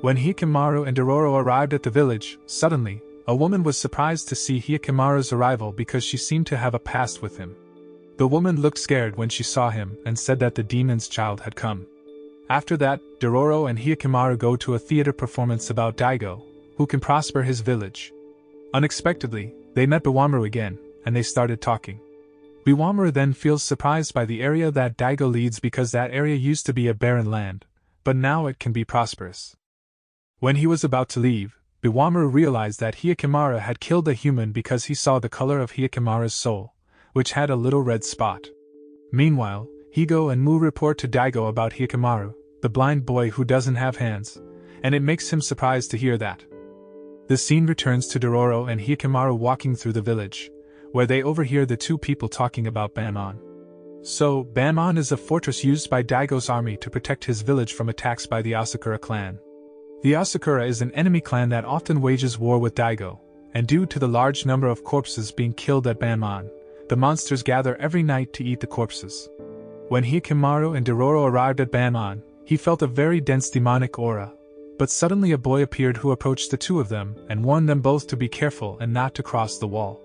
Speaker 1: When Hyakkimaru and Dororo arrived at the village, suddenly, a woman was surprised to see Hyakkimaru's arrival because she seemed to have a past with him. The woman looked scared when she saw him and said that the demon's child had come. After that, Dororo and Hyakkimaru go to a theater performance about Daigo, who can prosper his village. Unexpectedly, they met Biwamaru again, and they started talking. Biwamaru then feels surprised by the area that Daigo leads because that area used to be a barren land, but now it can be prosperous. When he was about to leave, Biwamaru realized that Hyakimara had killed a human because he saw the color of Hyakimara's soul, which had a little red spot. Meanwhile, Higo and Mu report to Daigo about Hyakimaro, the blind boy who doesn't have hands, and it makes him surprised to hear that. The scene returns to Dororo and Hyakimaro walking through the village, where they overhear the two people talking about Banmon. So, Banmon is a fortress used by Daigo's army to protect his village from attacks by the Asakura clan. The Asakura is an enemy clan that often wages war with Daigo, and due to the large number of corpses being killed at Banmon, the monsters gather every night to eat the corpses. When Hyakimaro and Dororo arrived at Banmon, he felt a very dense demonic aura, but suddenly a boy appeared who approached the two of them and warned them both to be careful and not to cross the wall.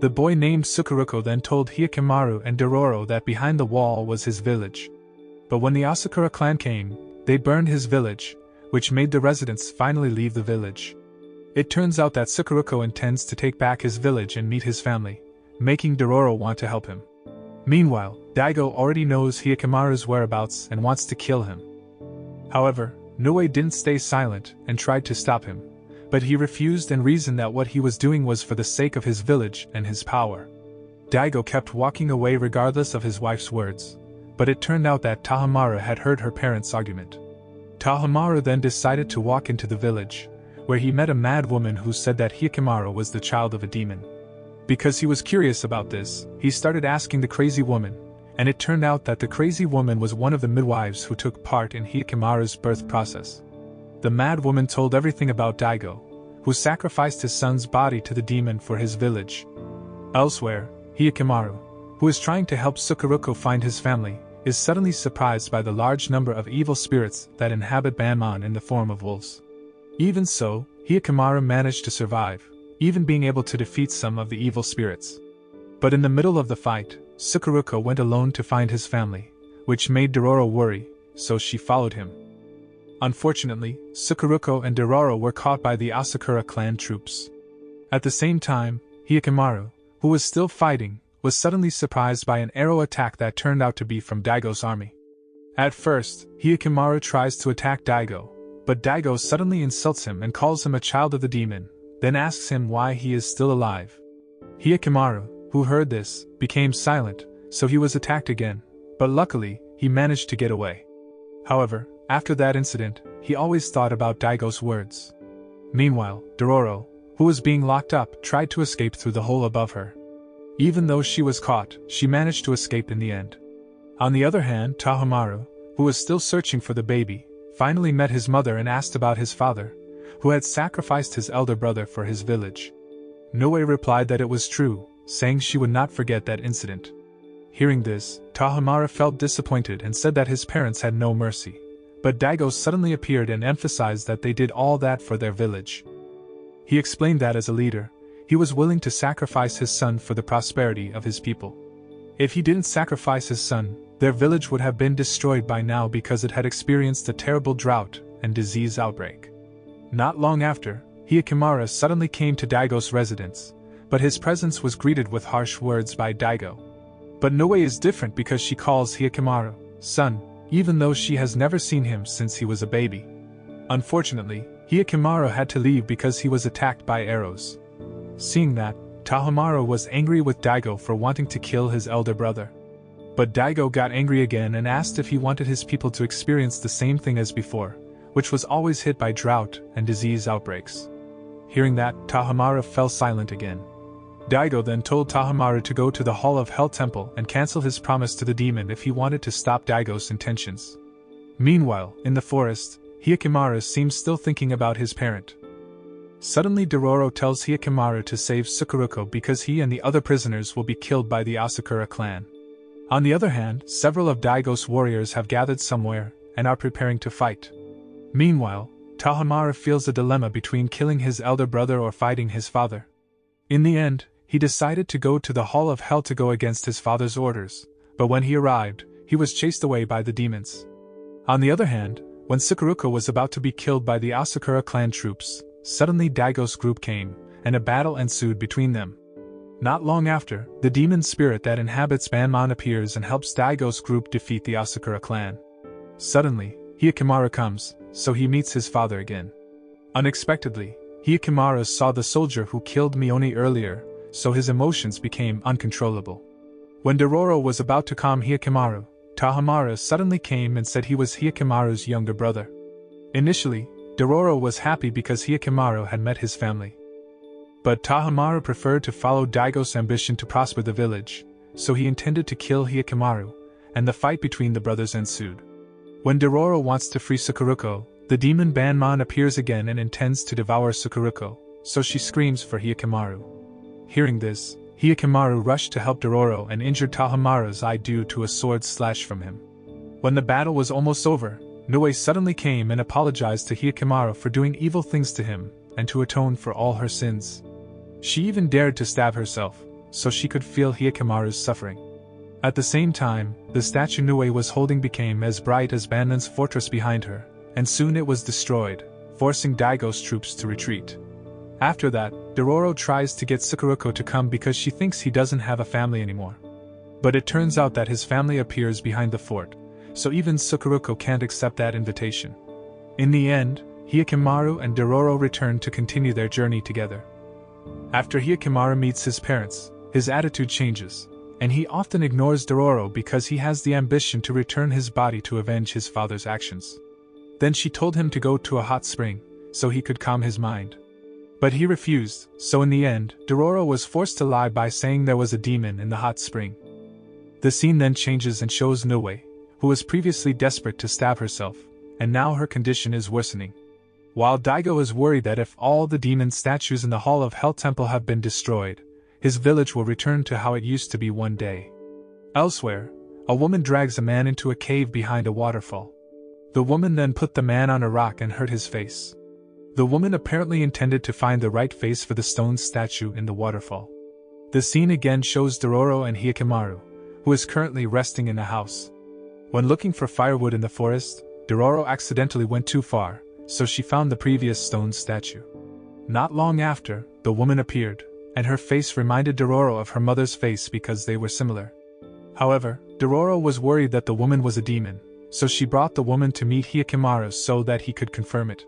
Speaker 1: The boy named Sukuruko then told Hyakimaro and Dororo that behind the wall was his village. But when the Asakura clan came, they burned his village, which made the residents finally leave the village. It turns out that Sukuruko intends to take back his village and meet his family, making Dororo want to help him. Meanwhile, Daigo already knows Hyakimara's whereabouts and wants to kill him. However, Noe didn't stay silent and tried to stop him, but he refused and reasoned that what he was doing was for the sake of his village and his power. Daigo kept walking away regardless of his wife's words, but it turned out that Tahamara had heard her parents' argument. Tahamara then decided to walk into the village, where he met a mad woman who said that Hyakimara was the child of a demon. Because he was curious about this, he started asking the crazy woman, and it turned out that the crazy woman was one of the midwives who took part in Hyakimara's birth process. The mad woman told everything about Daigo, who sacrificed his son's body to the demon for his village. Elsewhere, Hyakimaru, who is trying to help Sukuruko find his family, is suddenly surprised by the large number of evil spirits that inhabit Banmon in the form of wolves. Even so, Hyakimaru managed to survive, even being able to defeat some of the evil spirits. But in the middle of the fight, Sukuruko went alone to find his family, which made Dororo worry, so she followed him. Unfortunately, Sukuruko and Dororo were caught by the Asakura clan troops. At the same time, Hyakimaru, who was still fighting, was suddenly surprised by an arrow attack that turned out to be from Daigo's army. At first, Hyakimaru tries to attack Daigo, but Daigo suddenly insults him and calls him a child of the demon, then asks him why he is still alive. Hyakimaru, who heard this, became silent, so he was attacked again, but luckily, he managed to get away. However, after that incident, he always thought about Daigo's words. Meanwhile, Dororo, who was being locked up, tried to escape through the hole above her. Even though she was caught, she managed to escape in the end. On the other hand, Tahamaro, who was still searching for the baby, finally met his mother and asked about his father, who had sacrificed his elder brother for his village. Noe replied that it was true, saying she would not forget that incident. Hearing this, Tahamara felt disappointed and said that his parents had no mercy, but Daigo suddenly appeared and emphasized that they did all that for their village. He explained that as a leader, he was willing to sacrifice his son for the prosperity of his people. If he didn't sacrifice his son, their village would have been destroyed by now because it had experienced a terrible drought and disease outbreak. Not long after, Hyakimara suddenly came to Daigo's residence, but his presence was greeted with harsh words by Daigo. But Noe is different because she calls Hyakimaru son, even though she has never seen him since he was a baby. Unfortunately, Hyakimaru had to leave because he was attacked by arrows. Seeing that, Tahamaro was angry with Daigo for wanting to kill his elder brother. But Daigo got angry again and asked if he wanted his people to experience the same thing as before, which was always hit by drought and disease outbreaks. Hearing that, Tahamaro fell silent again. Daigo then told Tahamaru to go to the Hall of Hell Temple and cancel his promise to the demon if he wanted to stop Daigo's intentions. Meanwhile, in the forest, Hyakimaru seems still thinking about his parent. Suddenly Dororo tells Hyakimaru to save Sukuruko because he and the other prisoners will be killed by the Asakura clan. On the other hand, several of Daigo's warriors have gathered somewhere and are preparing to fight. Meanwhile, Tahamaru feels a dilemma between killing his elder brother or fighting his father. In the end, he decided to go to the Hall of Hell to go against his father's orders, but when he arrived, he was chased away by the demons. On the other hand, when Sukuruko was about to be killed by the Asakura clan troops, suddenly Daigo's group came, and a battle ensued between them. Not long after, the demon spirit that inhabits Banmon appears and helps Daigo's group defeat the Asakura clan. Suddenly, Hyakimaru comes, so he meets his father again. Unexpectedly, Hyakimara saw the soldier who killed Mione earlier, so his emotions became uncontrollable. When Dororo was about to calm Hyakimaru, Tahamara suddenly came and said he was Hyakimaru's younger brother. Initially, Dororo was happy because Hyakimaru had met his family. But Tahamara preferred to follow Daigo's ambition to prosper the village, so he intended to kill Hyakimaru, and the fight between the brothers ensued. When Dororo wants to free Sakuruko, the demon Banmon appears again and intends to devour Sakuruko, so she screams for Hyakimaru. Hearing this, Hyakimaru rushed to help Dororo and injured Tahamara's eye due to a sword slash from him. When the battle was almost over, Nue suddenly came and apologized to Hyakimaru for doing evil things to him, and to atone for all her sins. She even dared to stab herself, so she could feel Hyakimaru's suffering. At the same time, the statue Nue was holding became as bright as Banmon's fortress behind her, and soon it was destroyed, forcing Daigo's troops to retreat. After that, Dororo tries to get Sakuruko to come because she thinks he doesn't have a family anymore. But it turns out that his family appears behind the fort, so even Sakuruko can't accept that invitation. In the end, Hyakimaru and Dororo return to continue their journey together. After Hyakimaru meets his parents, his attitude changes, and he often ignores Dororo because he has the ambition to return his body to avenge his father's actions. Then she told him to go to a hot spring, so he could calm his mind. But he refused, so in the end, Dororo was forced to lie by saying there was a demon in the hot spring. The scene then changes and shows Nue, who was previously desperate to stab herself, and now her condition is worsening. While Daigo is worried that if all the demon statues in the Hall of Hell Temple have been destroyed, his village will return to how it used to be one day. Elsewhere, a woman drags a man into a cave behind a waterfall. The woman then put the man on a rock and hurt his face. The woman apparently intended to find the right face for the stone statue in the waterfall. The scene again shows Dororo and Hyakimaru, who is currently resting in a house. When looking for firewood in the forest, Dororo accidentally went too far, so she found the previous stone statue. Not long after, the woman appeared, and her face reminded Dororo of her mother's face because they were similar. However, Dororo was worried that the woman was a demon, so she brought the woman to meet Hyakimaru so that he could confirm it.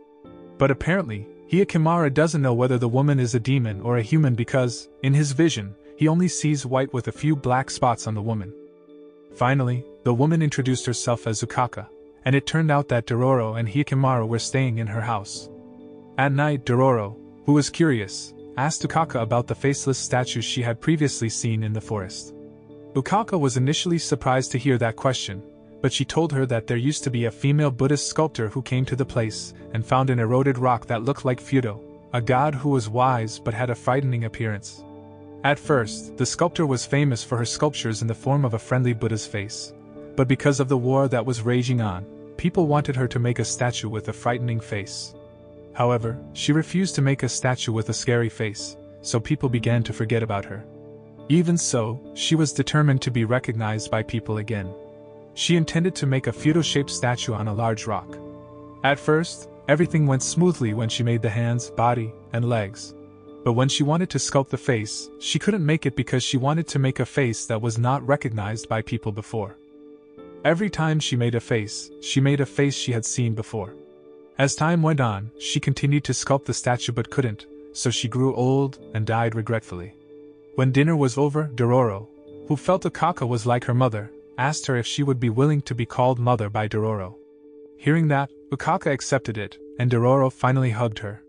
Speaker 1: But apparently, Hyakimaru doesn't know whether the woman is a demon or a human because, in his vision, he only sees white with a few black spots on the woman. Finally, the woman introduced herself as Ukaka, and it turned out that Dororo and Hyakimaru were staying in her house. At night, Dororo, who was curious, asked Ukaka about the faceless statues she had previously seen in the forest. Ukaka was initially surprised to hear that question, but she told her that there used to be a female Buddhist sculptor who came to the place and found an eroded rock that looked like Fudo, a god who was wise but had a frightening appearance. At first, the sculptor was famous for her sculptures in the form of a friendly Buddha's face, but because of the war that was raging on, people wanted her to make a statue with a frightening face. However, she refused to make a statue with a scary face, so people began to forget about her. Even so, she was determined to be recognized by people again. She intended to make a Fudo-shaped statue on a large rock. At first, everything went smoothly when she made the hands, body, and legs. But when she wanted to sculpt the face, she couldn't make it because she wanted to make a face that was not recognized by people before. Every time she made a face she had seen before. As time went on, she continued to sculpt the statue but couldn't, so she grew old and died regretfully. When dinner was over, Dororo, who felt Ukaka was like her mother, asked her if she would be willing to be called mother by Dororo. Hearing that, Ukaka accepted it, and Dororo finally hugged her.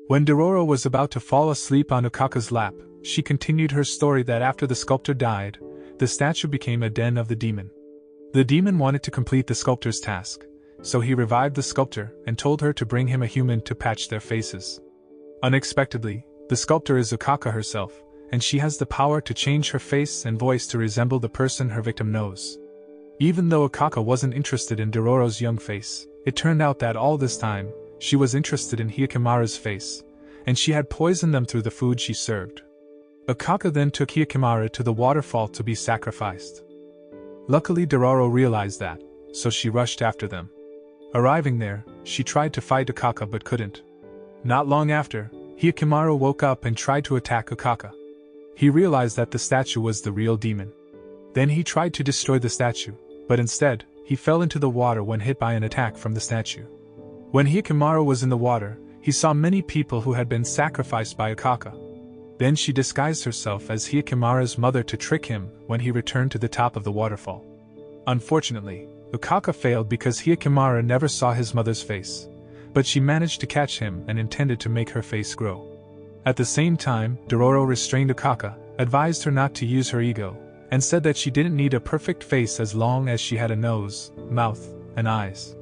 Speaker 1: When Dororo was about to fall asleep on Ukaka's lap, she continued her story that after the sculptor died, the statue became a den of the demon. The demon wanted to complete the sculptor's task, so he revived the sculptor and told her to bring him a human to patch their faces. Unexpectedly, the sculptor is Ukaka herself, and she has the power to change her face and voice to resemble the person her victim knows. Even though Ukaka wasn't interested in Dororo's young face, it turned out that all this time, she was interested in Hyakimaru's face, and she had poisoned them through the food she served. Ukaka then took Hyakimaru to the waterfall to be sacrificed. Luckily Dororo realized that, so she rushed after them. Arriving there, she tried to fight Ukaka but couldn't. Not long after, Hyakimaru woke up and tried to attack Ukaka. He realized that the statue was the real demon. Then he tried to destroy the statue, but instead, he fell into the water when hit by an attack from the statue. When Hyakimaru was in the water, he saw many people who had been sacrificed by Ukaka. Then she disguised herself as Hyakimara's mother to trick him when he returned to the top of the waterfall. Unfortunately, Ukaka failed because Hyakimara never saw his mother's face, but she managed to catch him and intended to make her face grow. At the same time, Dororo restrained Ukaka, advised her not to use her ego, and said that she didn't need a perfect face as long as she had a nose, mouth, and eyes.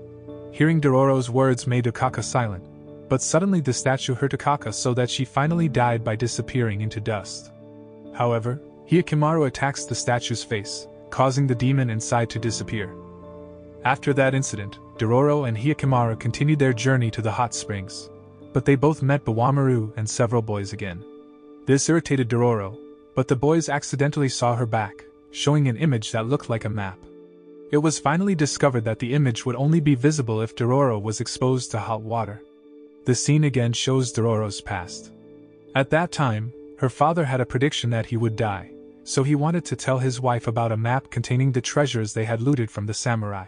Speaker 1: Hearing Dororo's words made Ukaka silent, but suddenly the statue hurt Ukaka so that she finally died by disappearing into dust. However, Hyakimaro attacks the statue's face, causing the demon inside to disappear. After that incident, Dororo and Hyakimaro continued their journey to the hot springs, but they both met Bawamaru and several boys again. This irritated Dororo, but the boys accidentally saw her back, showing an image that looked like a map. It was finally discovered that the image would only be visible if Dororo was exposed to hot water. The scene again shows Dororo's past. At that time, her father had a prediction that he would die, so he wanted to tell his wife about a map containing the treasures they had looted from the samurai.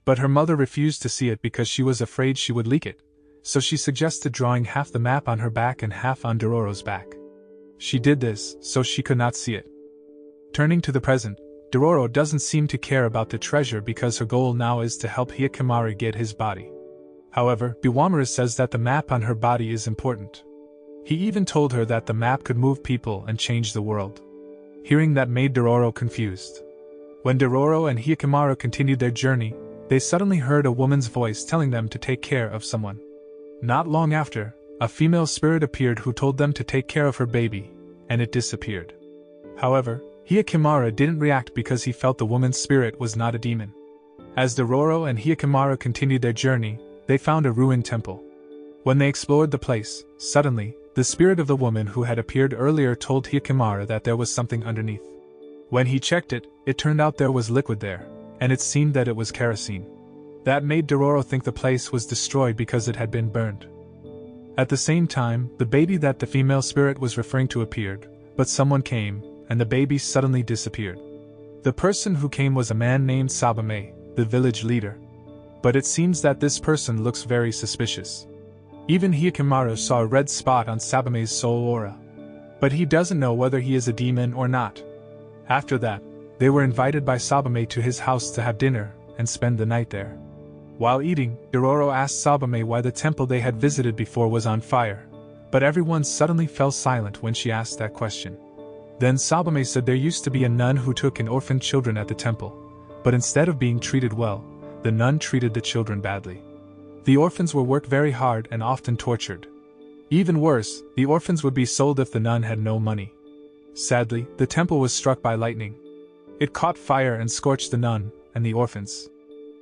Speaker 1: But her mother refused to see it because she was afraid she would leak it, so she suggested drawing half the map on her back and half on Dororo's back. She did this so she could not see it. Turning to the present, Dororo doesn't seem to care about the treasure because her goal now is to help Hyakimari get his body. However, Bawamaru says that the map on her body is important. He even told her that the map could move people and change the world. Hearing that made Dororo confused. When Dororo and Hyakimaro continued their journey, they suddenly heard a woman's voice telling them to take care of someone. Not long after, a female spirit appeared who told them to take care of her baby, and it disappeared. However, Hyakimaro didn't react because he felt the woman's spirit was not a demon. As Dororo and Hyakimaro continued their journey, they found a ruined temple. When they explored the place, suddenly, the spirit of the woman who had appeared earlier told Hyakimara that there was something underneath. When he checked it, it turned out there was liquid there, and it seemed that it was kerosene. That made Dororo think the place was destroyed because it had been burned. At the same time, the baby that the female spirit was referring to appeared, but someone came, and the baby suddenly disappeared. The person who came was a man named Sabame, the village leader. But it seems that this person looks very suspicious. Even Hyakimaro saw a red spot on Sabame's soul aura. But he doesn't know whether he is a demon or not. After that, they were invited by Sabame to his house to have dinner and spend the night there. While eating, Dororo asked Sabame why the temple they had visited before was on fire, but everyone suddenly fell silent when she asked that question. Then Sabame said there used to be a nun who took in orphaned children at the temple, but instead of being treated well, the nun treated the children badly. The orphans were worked very hard and often tortured. Even worse, the orphans would be sold if the nun had no money. Sadly, the temple was struck by lightning. It caught fire and scorched the nun and the orphans.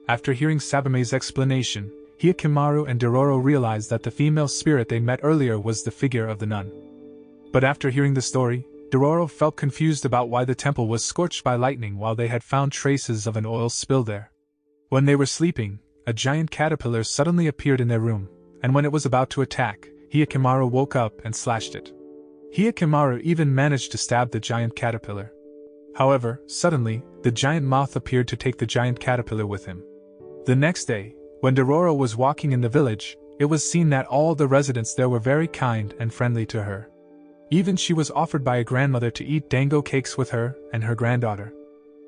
Speaker 1: After hearing Sabame's explanation, Hyakimaro and Dororo realized that the female spirit they met earlier was the figure of the nun. But after hearing the story, Dororo felt confused about why the temple was scorched by lightning while they had found traces of an oil spill there. When they were sleeping, a giant caterpillar suddenly appeared in their room, and when it was about to attack, Hyakimaro woke up and slashed it. Hyakimaro even managed to stab the giant caterpillar. However, suddenly, the giant moth appeared to take the giant caterpillar with him. The next day, when Dororo was walking in the village, it was seen that all the residents there were very kind and friendly to her. Even she was offered by a grandmother to eat dango cakes with her and her granddaughter.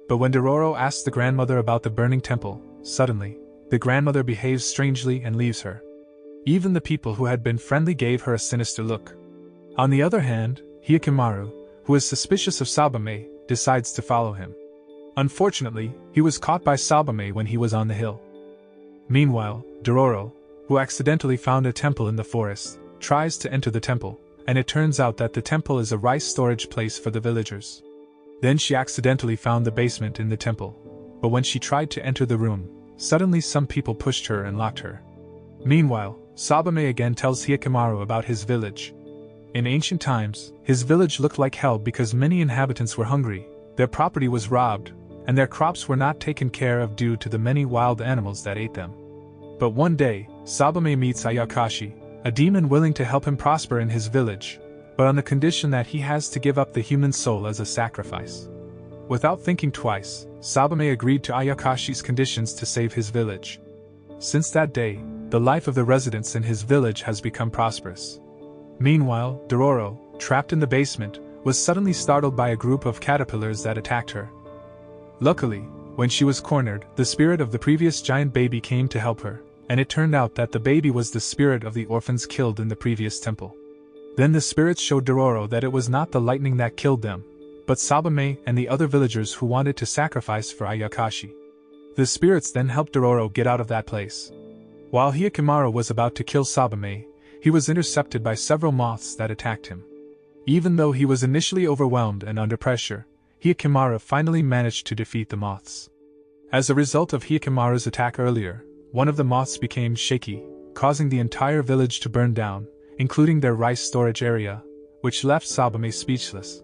Speaker 1: But when Dororo asked the grandmother about the burning temple, suddenly, the grandmother behaves strangely and leaves her. Even the people who had been friendly gave her a sinister look. On the other hand, Hyakimaro, who is suspicious of Sabame, decides to follow him. Unfortunately, he was caught by Sabame when he was on the hill. Meanwhile, Dororo, who accidentally found a temple in the forest, tries to enter the temple, and it turns out that the temple is a rice storage place for the villagers. Then she accidentally found the basement in the temple, but when she tried to enter the room, suddenly some people pushed her and locked her. Meanwhile, Sabame again tells Hyakimaro about his village. In ancient times, his village looked like hell because many inhabitants were hungry, their property was robbed, and their crops were not taken care of due to the many wild animals that ate them. But one day, Sabame meets Ayakashi, a demon willing to help him prosper in his village, but on the condition that he has to give up the human soul as a sacrifice. Without thinking twice, Sabame agreed to Ayakashi's conditions to save his village. Since that day, the life of the residents in his village has become prosperous. Meanwhile, Dororo, trapped in the basement, was suddenly startled by a group of caterpillars that attacked her. Luckily, when she was cornered, the spirit of the previous giant baby came to help her, and it turned out that the baby was the spirit of the orphans killed in the previous temple. Then the spirits showed Dororo that it was not the lightning that killed them, but Sabame and the other villagers who wanted to sacrifice for Ayakashi. The spirits then helped Dororo get out of that place. While Hyakkimaru was about to kill Sabame, he was intercepted by several moths that attacked him. Even though he was initially overwhelmed and under pressure, Hyakkimaru finally managed to defeat the moths. As a result of Hyakkimaru's attack earlier, one of the moths became shaky, causing the entire village to burn down, including their rice storage area, which left Sabame speechless.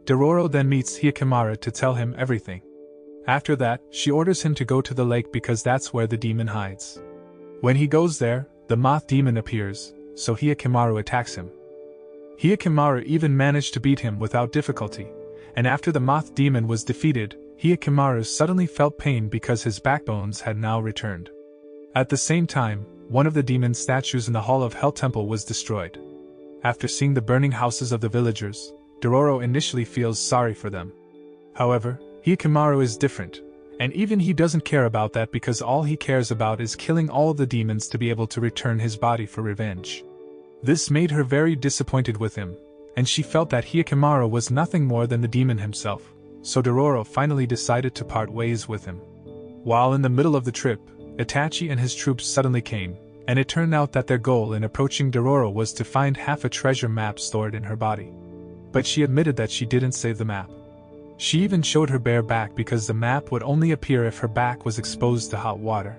Speaker 1: Dororo then meets Hyakkimaru to tell him everything. After that, she orders him to go to the lake because that's where the demon hides. When he goes there, the moth demon appears, so Hyakkimaru attacks him. Hyakkimaru even managed to beat him without difficulty, and after the moth demon was defeated, Hyakkimaru suddenly felt pain because his backbones had now returned. At the same time, one of the demon statues in the Hall of Hell Temple was destroyed. After seeing the burning houses of the villagers, Dororo initially feels sorry for them. However, Hyakkimaru is different, and even he doesn't care about that because all he cares about is killing all of the demons to be able to return his body for revenge. This made her very disappointed with him, and she felt that Hyakkimaru was nothing more than the demon himself, so Dororo finally decided to part ways with him. While in the middle of the trip, Itachi and his troops suddenly came, and it turned out that their goal in approaching Dororo was to find half a treasure map stored in her body. But she admitted that she didn't save the map. She even showed her bare back because the map would only appear if her back was exposed to hot water.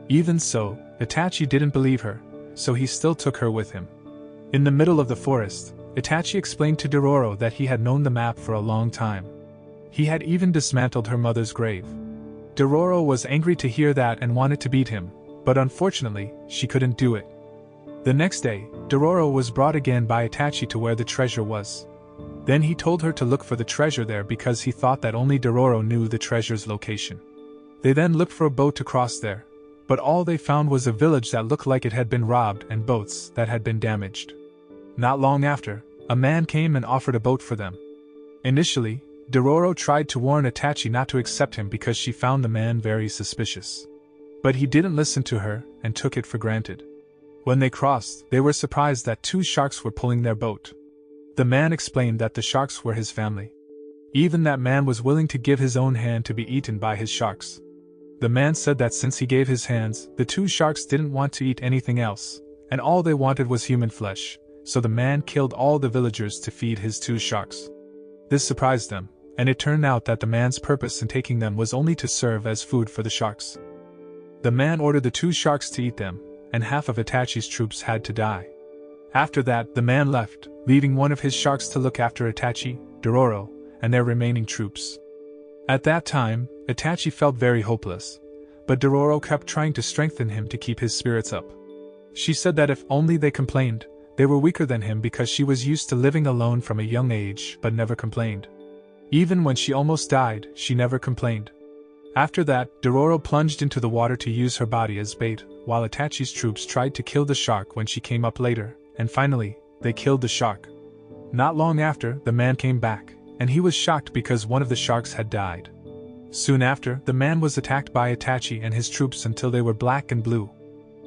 Speaker 1: Even so, Itachi didn't believe her, so he still took her with him. In the middle of the forest, Itachi explained to Dororo that he had known the map for a long time. He had even dismantled her mother's grave. Dororo was angry to hear that and wanted to beat him, but unfortunately, she couldn't do it. The next day, Dororo was brought again by Itachi to where the treasure was. Then he told her to look for the treasure there because he thought that only Dororo knew the treasure's location. They then looked for a boat to cross there, but all they found was a village that looked like it had been robbed and boats that had been damaged. Not long after, a man came and offered a boat for them. Initially, Dororo tried to warn Itachi not to accept him because she found the man very suspicious. But he didn't listen to her and took it for granted. When they crossed, they were surprised that two sharks were pulling their boat. The man explained that the sharks were his family. Even that man was willing to give his own hand to be eaten by his sharks. The man said that since he gave his hands, the two sharks didn't want to eat anything else, and all they wanted was human flesh, so the man killed all the villagers to feed his two sharks. This surprised them, and it turned out that the man's purpose in taking them was only to serve as food for the sharks. The man ordered the two sharks to eat them, and half of Itachi's troops had to die. After that, the man left, leaving one of his sharks to look after Itachi, Dororo, and their remaining troops. At that time, Itachi felt very hopeless, but Dororo kept trying to strengthen him to keep his spirits up. She said that if only they complained, they were weaker than him because she was used to living alone from a young age but never complained. Even when she almost died, she never complained. After that, Dororo plunged into the water to use her body as bait, while Itachi's troops tried to kill the shark when she came up later, and finally, they killed the shark. Not long after, the man came back, and he was shocked because one of the sharks had died. Soon after, the man was attacked by Itachi and his troops until they were black and blue.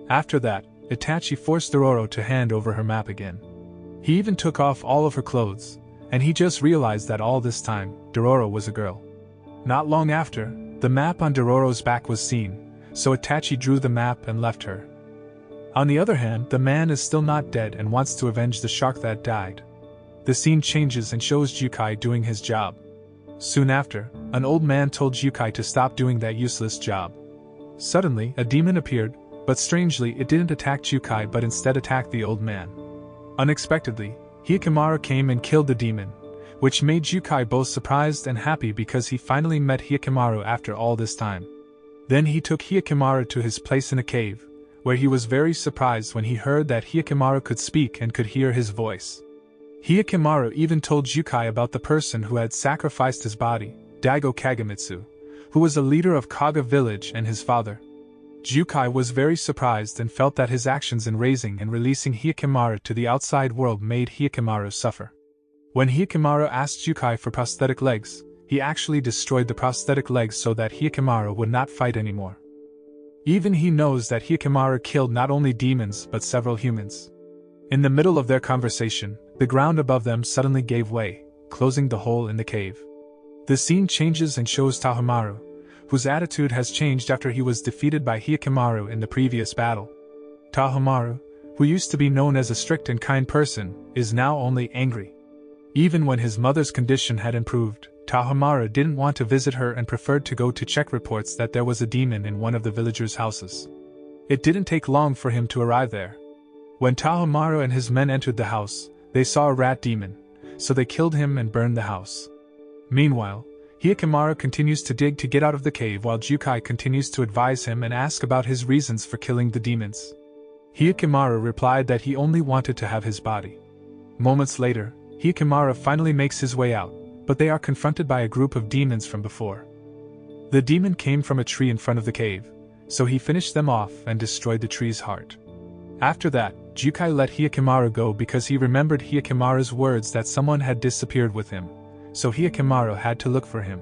Speaker 1: After that, Itachi forced Dororo to hand over her map again. He even took off all of her clothes, and he just realized that all this time, Dororo was a girl. Not long after, the map on Dororo's back was seen, so Itachi drew the map and left her. On the other hand, the man is still not dead and wants to avenge the shark that died. The scene changes and shows Jukai doing his job. Soon after, an old man told Jukai to stop doing that useless job. Suddenly, a demon appeared, but strangely it didn't attack Jukai but instead attacked the old man. Unexpectedly, Hyakkimaru came and killed the demon, which made Jukai both surprised and happy because he finally met Hyakkimaru after all this time. Then he took Hyakkimaru to his place in a cave, where he was very surprised when he heard that Hyakkimaru could speak and could hear his voice. Hyakkimaru even told Jukai about the person who had sacrificed his body, Daigo Kagemitsu, who was a leader of Kaga village and his father. Jukai was very surprised and felt that his actions in raising and releasing Hyakkimaru to the outside world made Hyakkimaru suffer. When Hyakkimaru asked Jukai for prosthetic legs, he actually destroyed the prosthetic legs so that Hyakkimaru would not fight anymore. Even he knows that Hyakkimaru killed not only demons but several humans. In the middle of their conversation, the ground above them suddenly gave way, closing the hole in the cave. The scene changes and shows Tahomaru, whose attitude has changed after he was defeated by Hyakkimaru in the previous battle. Tahomaru, who used to be known as a strict and kind person, is now only angry. Even when his mother's condition had improved, Tahomaru didn't want to visit her and preferred to go to check reports that there was a demon in one of the villagers' houses. It didn't take long for him to arrive there. When Tahomaru and his men entered the house, they saw a rat demon, so they killed him and burned the house. Meanwhile, Hyakkimaru continues to dig to get out of the cave while Jukai continues to advise him and ask about his reasons for killing the demons. Hyakkimaru replied that he only wanted to have his body. Moments later, Hyakkimaru finally makes his way out, but they are confronted by a group of demons from before. The demon came from a tree in front of the cave, so he finished them off and destroyed the tree's heart. After that, Jukai let Hyakkimaru go because he remembered Hyakkimaru's words that someone had disappeared with him, so Hyakkimaru had to look for him.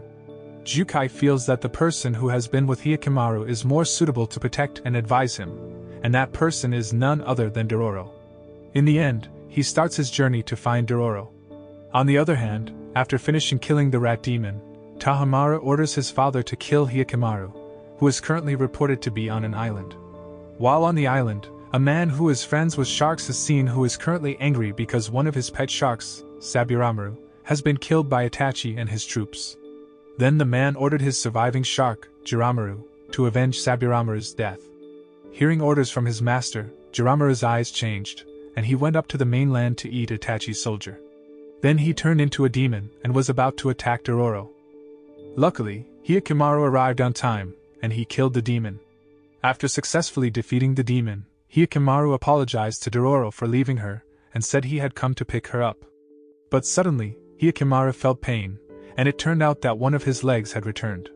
Speaker 1: Jukai feels that the person who has been with Hyakkimaru is more suitable to protect and advise him, and that person is none other than Dororo. In the end, he starts his journey to find Dororo. On the other hand, after finishing killing the rat demon, Tahomaru orders his father to kill Hyakkimaru, who is currently reported to be on an island. While on the island, a man who is friends with sharks is seen who is currently angry because one of his pet sharks, Saburamaru, has been killed by Itachi and his troops. Then the man ordered his surviving shark, Jiramaru, to avenge Saburamaru's death. Hearing orders from his master, Jiramaru's eyes changed, and he went up to the mainland to eat Itachi's soldier. Then he turned into a demon and was about to attack Dororo. Luckily, Hyakkimaru arrived on time, and he killed the demon. After successfully defeating the demon, Hyakkimaru apologized to Dororo for leaving her, and said he had come to pick her up. But suddenly, Hyakkimaru felt pain, and it turned out that one of his legs had returned.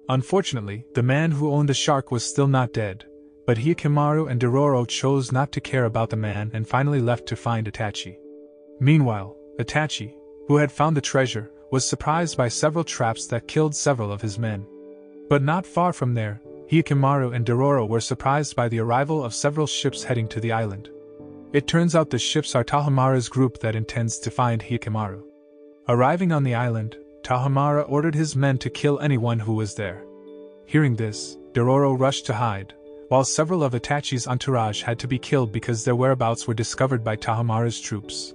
Speaker 1: Unfortunately, the man who owned the shark was still not dead, but Hyakkimaru and Dororo chose not to care about the man and finally left to find Itachi. Meanwhile, Itachi, who had found the treasure, was surprised by several traps that killed several of his men. But not far from there, Hyakkimaru and Dororo were surprised by the arrival of several ships heading to the island. It turns out the ships are Tahomaru's group that intends to find Hyakkimaru. Arriving on the island, Tahomaru ordered his men to kill anyone who was there. Hearing this, Dororo rushed to hide, while several of Itachi's entourage had to be killed because their whereabouts were discovered by Tahomaru's troops.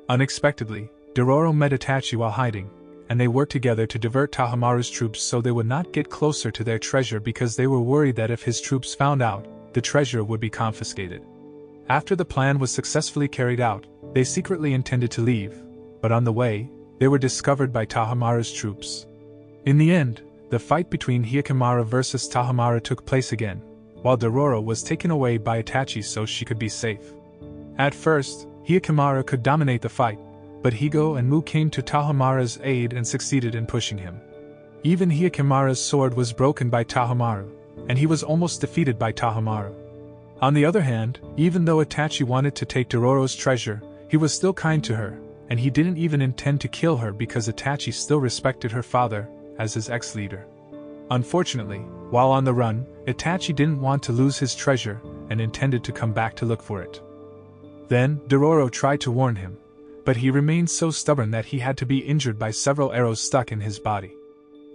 Speaker 1: Unexpectedly, Dororo met Itachi while hiding, and they worked together to divert Tahomaru's troops so they would not get closer to their treasure because they were worried that if his troops found out, the treasure would be confiscated. After the plan was successfully carried out, they secretly intended to leave, but on the way, they were discovered by Tahomaru's troops. In the end, the fight between Hyakkimaru versus Tahomaru took place again, while Dororo was taken away by Itachi so she could be safe. At first, Hyakkimaru could dominate the fight, but Higo and Mu came to Tahomaru's aid and succeeded in pushing him. Even Hyakkimaru's sword was broken by Tahomaru, and he was almost defeated by Tahomaru. On the other hand, even though Itachi wanted to take Dororo's treasure, he was still kind to her, and he didn't even intend to kill her because Itachi still respected her father as his ex-leader. Unfortunately, while on the run, Itachi didn't want to lose his treasure and intended to come back to look for it. Then, Dororo tried to warn him, but he remained so stubborn that he had to be injured by several arrows stuck in his body.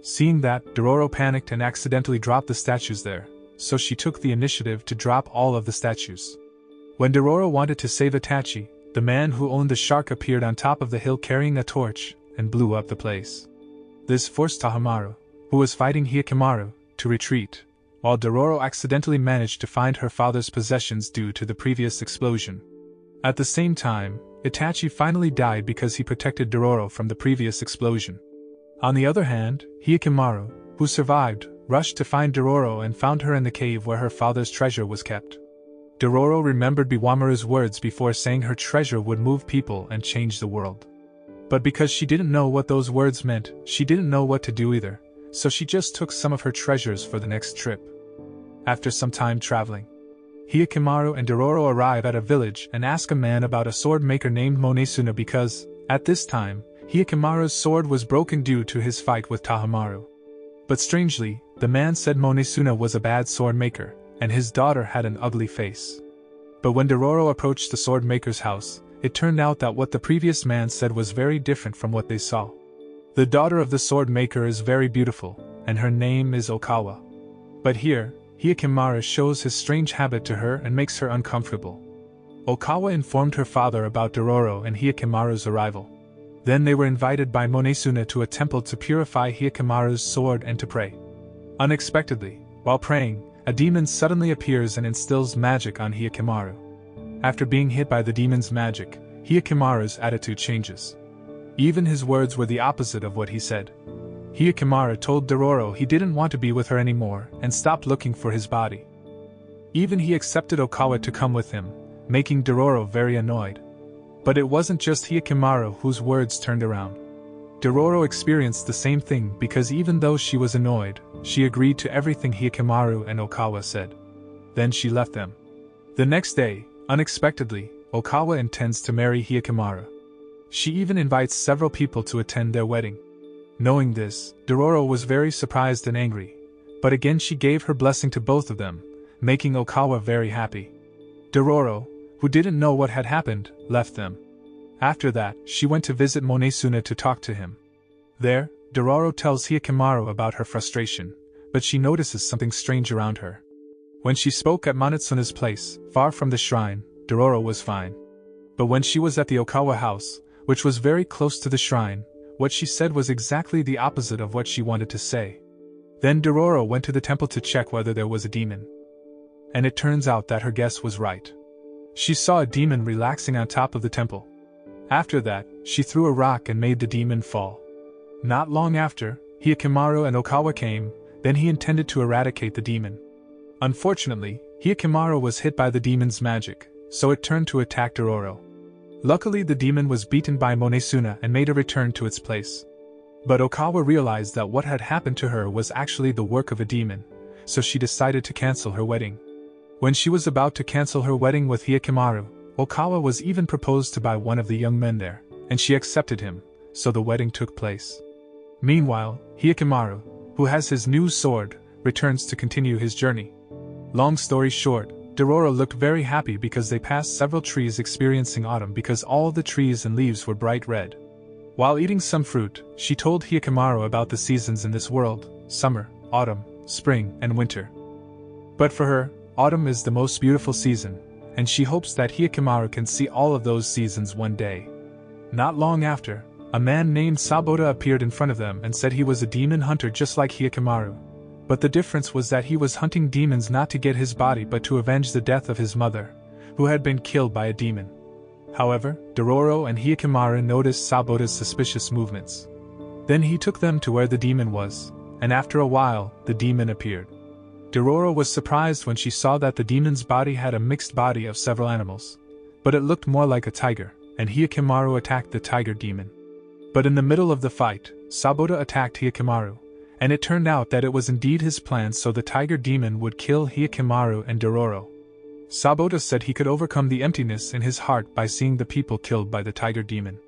Speaker 1: Seeing that, Dororo panicked and accidentally dropped the statues there, so she took the initiative to drop all of the statues. When Dororo wanted to save Itachi, the man who owned the shark appeared on top of the hill carrying a torch and blew up the place. This forced Tahomaru, who was fighting Hyakkimaru, to retreat, while Dororo accidentally managed to find her father's possessions due to the previous explosion. At the same time, Itachi finally died because he protected Dororo from the previous explosion. On the other hand, Hyakkimaru, who survived, rushed to find Dororo and found her in the cave where her father's treasure was kept. Dororo remembered Biwamaru's words before saying her treasure would move people and change the world. But because she didn't know what those words meant, she didn't know what to do either, so she just took some of her treasures for the next trip. After some time traveling, Hyakkimaru and Dororo arrive at a village and ask a man about a sword maker named Monesuna because, at this time, Hyakkimaru's sword was broken due to his fight with Tahamaru. But strangely, the man said Monesuna was a bad sword maker, and his daughter had an ugly face. But when Dororo approached the sword maker's house, it turned out that what the previous man said was very different from what they saw. The daughter of the sword maker is very beautiful, and her name is Okawa. But here, Hyakkimaru shows his strange habit to her and makes her uncomfortable. Okawa informed her father about Dororo and Hyakkimaru's arrival. Then they were invited by Monesuna to a temple to purify Hyakkimaru's sword and to pray. Unexpectedly, while praying, a demon suddenly appears and instills magic on Hyakkimaru. After being hit by the demon's magic, Hyakkimaru's attitude changes. Even his words were the opposite of what he said. Hyakkimaru told Dororo he didn't want to be with her anymore and stopped looking for his body. Even he accepted Okawa to come with him, making Dororo very annoyed. But it wasn't just Hyakkimaru whose words turned around. Dororo experienced the same thing because even though she was annoyed, she agreed to everything Hyakkimaru and Okawa said. Then she left them. The next day, unexpectedly, Okawa intends to marry Hyakkimaru. She even invites several people to attend their wedding. Knowing this, Dororo was very surprised and angry, but again she gave her blessing to both of them, making Okawa very happy. Dororo, who didn't know what had happened, left them. After that, she went to visit Monesuna to talk to him. There, Dororo tells Hyakkimaru about her frustration, but she notices something strange around her. When she spoke at Monetsuna's place, far from the shrine, Dororo was fine. But when she was at the Okawa house, which was very close to the shrine, what she said was exactly the opposite of what she wanted to say. Then Dororo went to the temple to check whether there was a demon. And it turns out that her guess was right. She saw a demon relaxing on top of the temple. After that, she threw a rock and made the demon fall. Not long after, Hyakkimaru and Okawa came, then he intended to eradicate the demon. Unfortunately, Hyakkimaru was hit by the demon's magic, so it turned to attack Dororo. Luckily the demon was beaten by Monesuna and made a return to its place. But Okawa realized that what had happened to her was actually the work of a demon, so she decided to cancel her wedding. When she was about to cancel her wedding with Hyakkimaru, Okawa was even proposed to by one of the young men there, and she accepted him, so the wedding took place. Meanwhile, Hyakkimaru, who has his new sword, returns to continue his journey. Long story short, Dororo looked very happy because they passed several trees experiencing autumn because all the trees and leaves were bright red. While eating some fruit, she told Hyakkimaru about the seasons in this world: summer, autumn, spring, and winter. But for her, autumn is the most beautiful season, and she hopes that Hyakkimaru can see all of those seasons one day. Not long after, a man named Sabota appeared in front of them and said he was a demon hunter just like Hyakkimaru. But the difference was that he was hunting demons not to get his body but to avenge the death of his mother, who had been killed by a demon. However, Dororo and Hyakkimaru noticed Sabota's suspicious movements. Then he took them to where the demon was, and after a while, the demon appeared. Dororo was surprised when she saw that the demon's body had a mixed body of several animals, but it looked more like a tiger, and Hyakkimaru attacked the tiger demon. But in the middle of the fight, Sabota attacked Hyakkimaru, and it turned out that it was indeed his plan so the tiger demon would kill Hyakkimaru and Dororo. Sabota said he could overcome the emptiness in his heart by seeing the people killed by the tiger demon.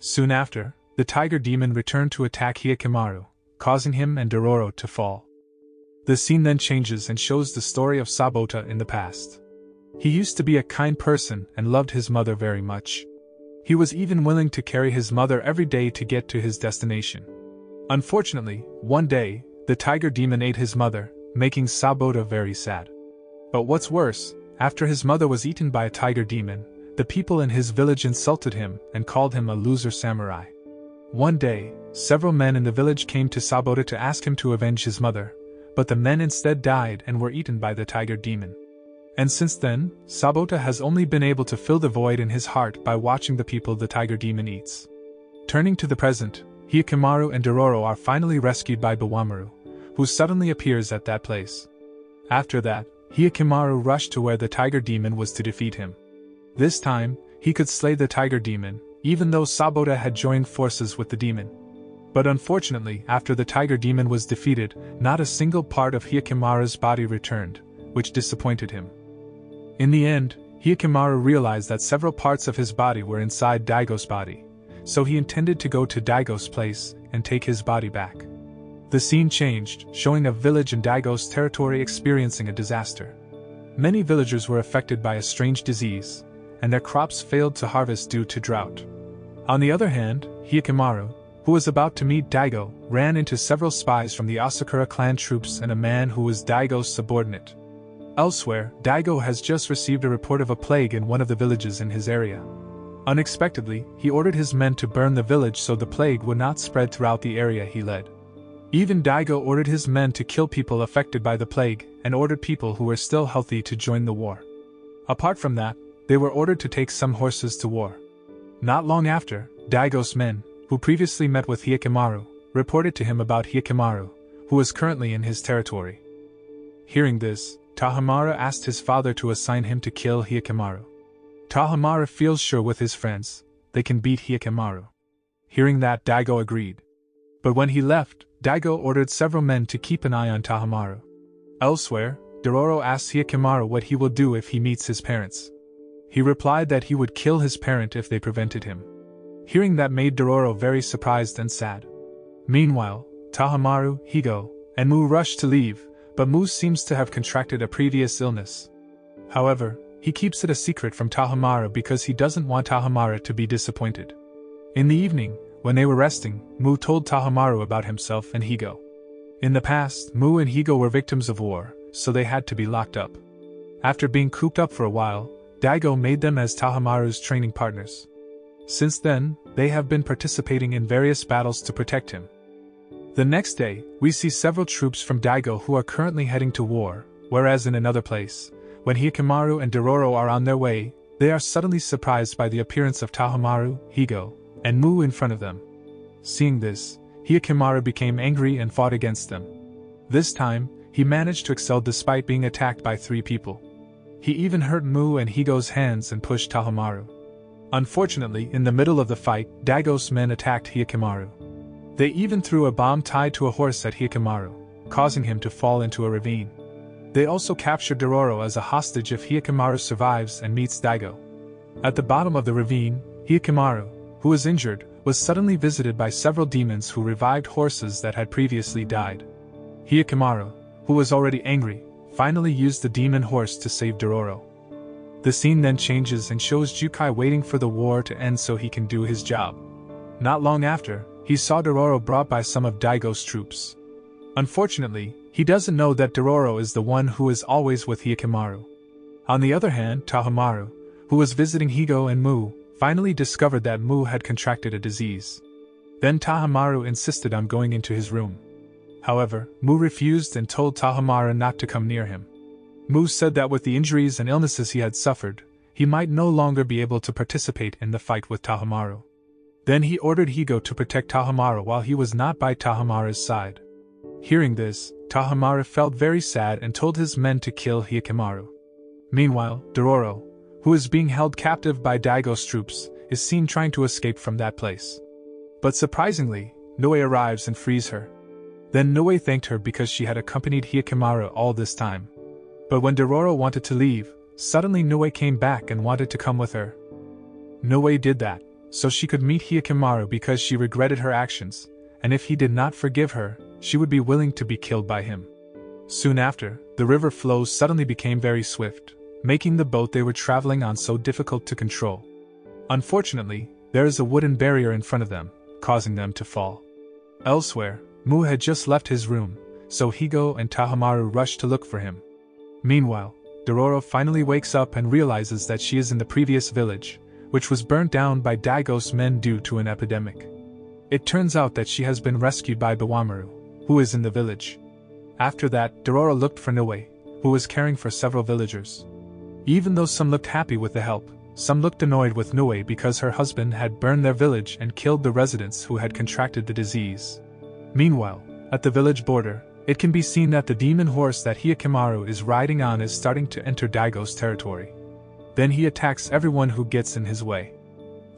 Speaker 1: Soon after, the tiger demon returned to attack Hyakkimaru, causing him and Dororo to fall. The scene then changes and shows the story of Sabota in the past. He used to be a kind person and loved his mother very much. He was even willing to carry his mother every day to get to his destination. Unfortunately, one day, the tiger demon ate his mother, making Sabota very sad. But what's worse, after his mother was eaten by a tiger demon, the people in his village insulted him and called him a loser samurai. One day, several men in the village came to Sabota to ask him to avenge his mother, but the men instead died and were eaten by the tiger demon. And since then, Sabota has only been able to fill the void in his heart by watching the people the tiger demon eats. Turning to the present, Hyakkimaru and Dororo are finally rescued by Bawamaru, who suddenly appears at that place. After that, Hyakkimaru rushed to where the tiger demon was to defeat him. This time, he could slay the tiger demon, even though Sabota had joined forces with the demon. But unfortunately, after the tiger demon was defeated, not a single part of Hyakkimaru's body returned, which disappointed him. In the end, Hyakkimaru realized that several parts of his body were inside Daigo's body, so he intended to go to Daigo's place and take his body back. The scene changed, showing a village in Daigo's territory experiencing a disaster. Many villagers were affected by a strange disease, and their crops failed to harvest due to drought. On the other hand, Hyakkimaru, who was about to meet Daigo, ran into several spies from the Asakura clan troops and a man who was Daigo's subordinate. Elsewhere, Daigo has just received a report of a plague in one of the villages in his area. Unexpectedly, he ordered his men to burn the village so the plague would not spread throughout the area he led. Even Daigo ordered his men to kill people affected by the plague and ordered people who were still healthy to join the war. Apart from that, they were ordered to take some horses to war. Not long after, Daigo's men, who previously met with Hyakkimaru, reported to him about Hyakkimaru, who was currently in his territory. Hearing this, Tahamara asked his father to assign him to kill Hyakkimaru. Tahamara feels sure with his friends, they can beat Hyakkimaru. Hearing that, Daigo agreed. But when he left, Daigo ordered several men to keep an eye on Tahamaru. Elsewhere, Dororo asks Hyakkimaru what he will do if he meets his parents. He replied that he would kill his parent if they prevented him. Hearing that made Dororo very surprised and sad. Meanwhile, Tahamaru, Higo, and Mu rush to leave, but Mu seems to have contracted a previous illness. However, he keeps it a secret from Tahamaru because he doesn't want Tahamaru to be disappointed. In the evening, when they were resting, Mu told Tahamaru about himself and Higo. In the past, Mu and Higo were victims of war, so they had to be locked up. After being cooped up for a while, Daigo made them as Tahamaru's training partners. Since then, they have been participating in various battles to protect him. The next day, we see several troops from Daigo who are currently heading to war, whereas in another place, when Hyakkimaru and Dororo are on their way, they are suddenly surprised by the appearance of Tahamaru, Higo, and Mu in front of them. Seeing this, Hyakkimaru became angry and fought against them. This time, he managed to excel despite being attacked by 3 people. He even hurt Mu and Higo's hands and pushed Tahamaru. Unfortunately, in the middle of the fight, Daigo's men attacked Hyakkimaru. They even threw a bomb tied to a horse at Hyakkimaru, causing him to fall into a ravine. They also captured Dororo as a hostage if Hyakkimaru survives and meets Daigo. At the bottom of the ravine, Hyakkimaru, who was injured, was suddenly visited by several demons who revived horses that had previously died. Hyakkimaru, who was already angry, finally used the demon horse to save Dororo. The scene then changes and shows Jukai waiting for the war to end so he can do his job. Not long after, he saw Dororo brought by some of Daigo's troops. Unfortunately, he doesn't know that Dororo is the one who is always with Hyakkimaru. On the other hand, Tahamaru, who was visiting Higo and Mu, finally discovered that Mu had contracted a disease. Then Tahamaru insisted on going into his room. However, Mu refused and told Tahamaru not to come near him. Mu said that with the injuries and illnesses he had suffered, he might no longer be able to participate in the fight with Tahamaru. Then he ordered Higo to protect Tahamaru while he was not by Tahamaru's side. Hearing this, Tahamaru felt very sad and told his men to kill Hyakkimaru. Meanwhile, Dororo, who is being held captive by Daigo's troops, is seen trying to escape from that place. But surprisingly, Noe arrives and frees her. Then Noe thanked her because she had accompanied Hyakkimaru all this time. But when Dororo wanted to leave, suddenly Noe came back and wanted to come with her. Noe did that, so she could meet Hyakkimaru because she regretted her actions, and if he did not forgive her, she would be willing to be killed by him. Soon after, the river flows suddenly became very swift, making the boat they were traveling on so difficult to control. Unfortunately, there is a wooden barrier in front of them, causing them to fall. Elsewhere, Mu had just left his room, so Higo and Tahamaru rush to look for him. Meanwhile, Dororo finally wakes up and realizes that she is in the previous village, which was burnt down by Daigo's men due to an epidemic. It turns out that she has been rescued by Bawamaru, who is in the village. After that, Dororo looked for Noe, who was caring for several villagers. Even though some looked happy with the help, some looked annoyed with Noe because her husband had burned their village and killed the residents who had contracted the disease. Meanwhile, at the village border, it can be seen that the demon horse that Hyakkimaru is riding on is starting to enter Daigo's territory. Then he attacks everyone who gets in his way.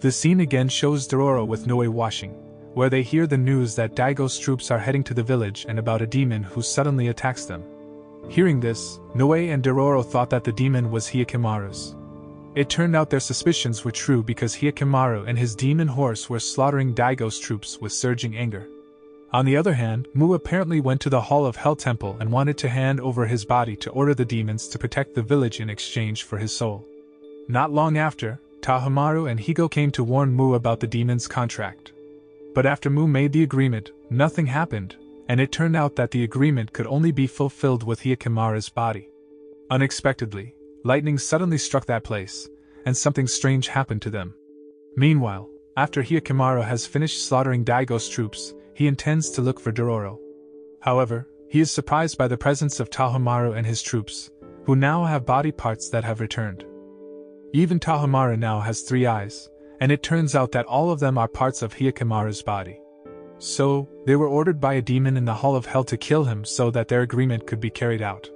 Speaker 1: The scene again shows Dororo with Noe washing, where they hear the news that Daigo's troops are heading to the village and about a demon who suddenly attacks them. Hearing this, Noe and Dororo thought that the demon was Hyakkimaru's. It turned out their suspicions were true because Hyakkimaru and his demon horse were slaughtering Daigo's troops with surging anger. On the other hand, Mu apparently went to the Hall of Hell Temple and wanted to hand over his body to order the demons to protect the village in exchange for his soul. Not long after, Tahomaru and Higo came to warn Mu about the demon's contract. But after Mu made the agreement, nothing happened, and it turned out that the agreement could only be fulfilled with Hyakkimaru's body. Unexpectedly, lightning suddenly struck that place, and something strange happened to them. Meanwhile, after Hyakkimaru has finished slaughtering Daigo's troops, he intends to look for Dororo. However, he is surprised by the presence of Tahomaru and his troops, who now have body parts that have returned. Even Tahomaru now has 3 eyes, and it turns out that all of them are parts of Hyakkimaru's body. So, they were ordered by a demon in the Hall of Hell to kill him so that their agreement could be carried out.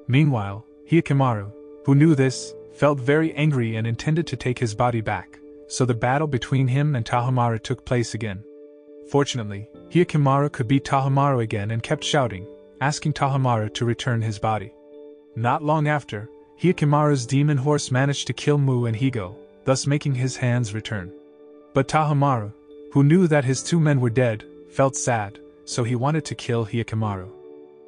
Speaker 1: Meanwhile, Hyakkimaru, who knew this, felt very angry and intended to take his body back, so the battle between him and Tahomaru took place again. Fortunately, Hyakkimaru could beat Tahomaru again and kept shouting, asking Tahomaru to return his body. Not long after, Hyakkimaru's demon horse managed to kill Mu and Higo, thus making his hands return. But Tahomaru, who knew that his 2 men were dead, felt sad, so he wanted to kill Hyakkimaru.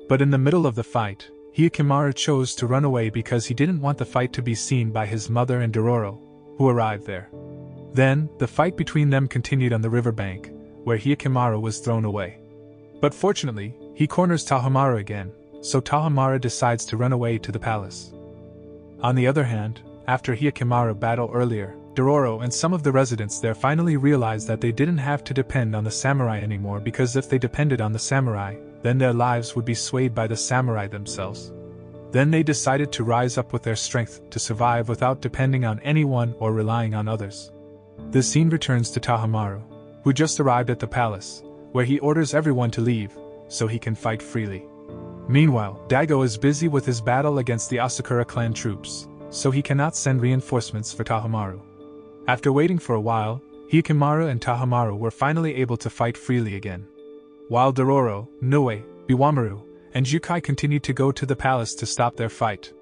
Speaker 1: But in the middle of the fight, Hyakkimaru chose to run away because he didn't want the fight to be seen by his mother and Dororo, who arrived there. Then, the fight between them continued on the riverbank, where Hyakkimaru was thrown away. But fortunately, he corners Tahomaru again, so Tahomaru decides to run away to the palace. On the other hand, after Hyakkimaru battle earlier, Dororo and some of the residents there finally realized that they didn't have to depend on the samurai anymore because if they depended on the samurai, then their lives would be swayed by the samurai themselves. Then they decided to rise up with their strength to survive without depending on anyone or relying on others. The scene returns to Tahomaru, who just arrived at the palace, where he orders everyone to leave, so he can fight freely. Meanwhile, Daigo is busy with his battle against the Asakura clan troops, so he cannot send reinforcements for Tahomaru. After waiting for a while, Hyakkimaru and Tahomaru were finally able to fight freely again. While Dororo, Noe, Biwamaru, and Jukai continued to go to the palace to stop their fight.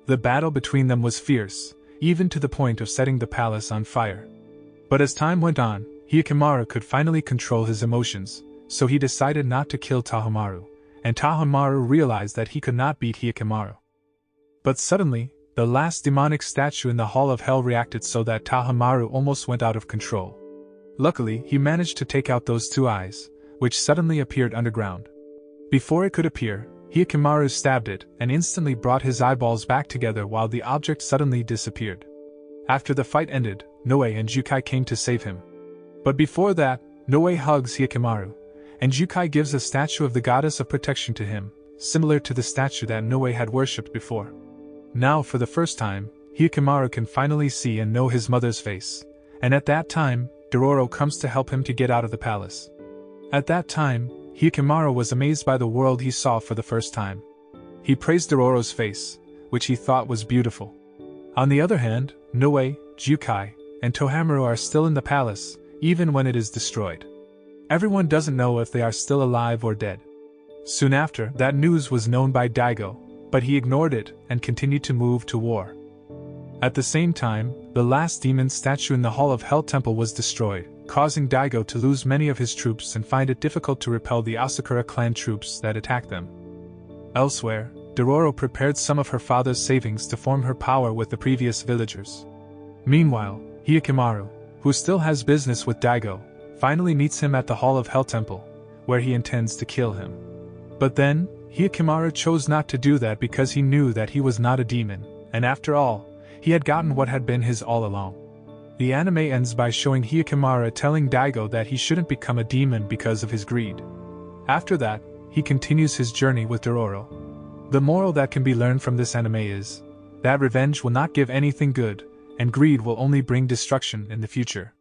Speaker 1: The battle between them was fierce, even to the point of setting the palace on fire. But as time went on, Hyakkimaru could finally control his emotions, so he decided not to kill Tahomaru, and Tahomaru realized that he could not beat Hyakkimaru. But suddenly, the last demonic statue in the Hall of Hell reacted so that Tahomaru almost went out of control. Luckily, he managed to take out those 2 eyes, which suddenly appeared underground. Before it could appear, Hyakkimaru stabbed it and instantly brought his eyeballs back together while the object suddenly disappeared. After the fight ended, Noe and Jukai came to save him. But before that, Noe hugs Hyakkimaru, and Jukai gives a statue of the goddess of protection to him, similar to the statue that Noe had worshipped before. Now for the first time, Hyakkimaru can finally see and know his mother's face, and at that time, Dororo comes to help him to get out of the palace. At that time, Hyakkimaru was amazed by the world he saw for the first time. He praised Dororo's face, which he thought was beautiful. On the other hand, Noe, Jukai, and Tohamaru are still in the palace, even when it is destroyed. Everyone doesn't know if they are still alive or dead. Soon after, that news was known by Daigo, but he ignored it and continued to move to war. At the same time, the last demon statue in the Hall of Hell Temple was destroyed, causing Daigo to lose many of his troops and find it difficult to repel the Asakura clan troops that attacked them. Elsewhere, Dororo prepared some of her father's savings to form her power with the previous villagers. Meanwhile, Hyakkimaru, who still has business with Daigo, finally meets him at the Hall of Hell Temple, where he intends to kill him. But then, Hyakkimaru chose not to do that because he knew that he was not a demon, and after all, he had gotten what had been his all along. The anime ends by showing Hyakkimaru telling Daigo that he shouldn't become a demon because of his greed. After that, he continues his journey with Dororo. The moral that can be learned from this anime is that revenge will not give anything good, and greed will only bring destruction in the future.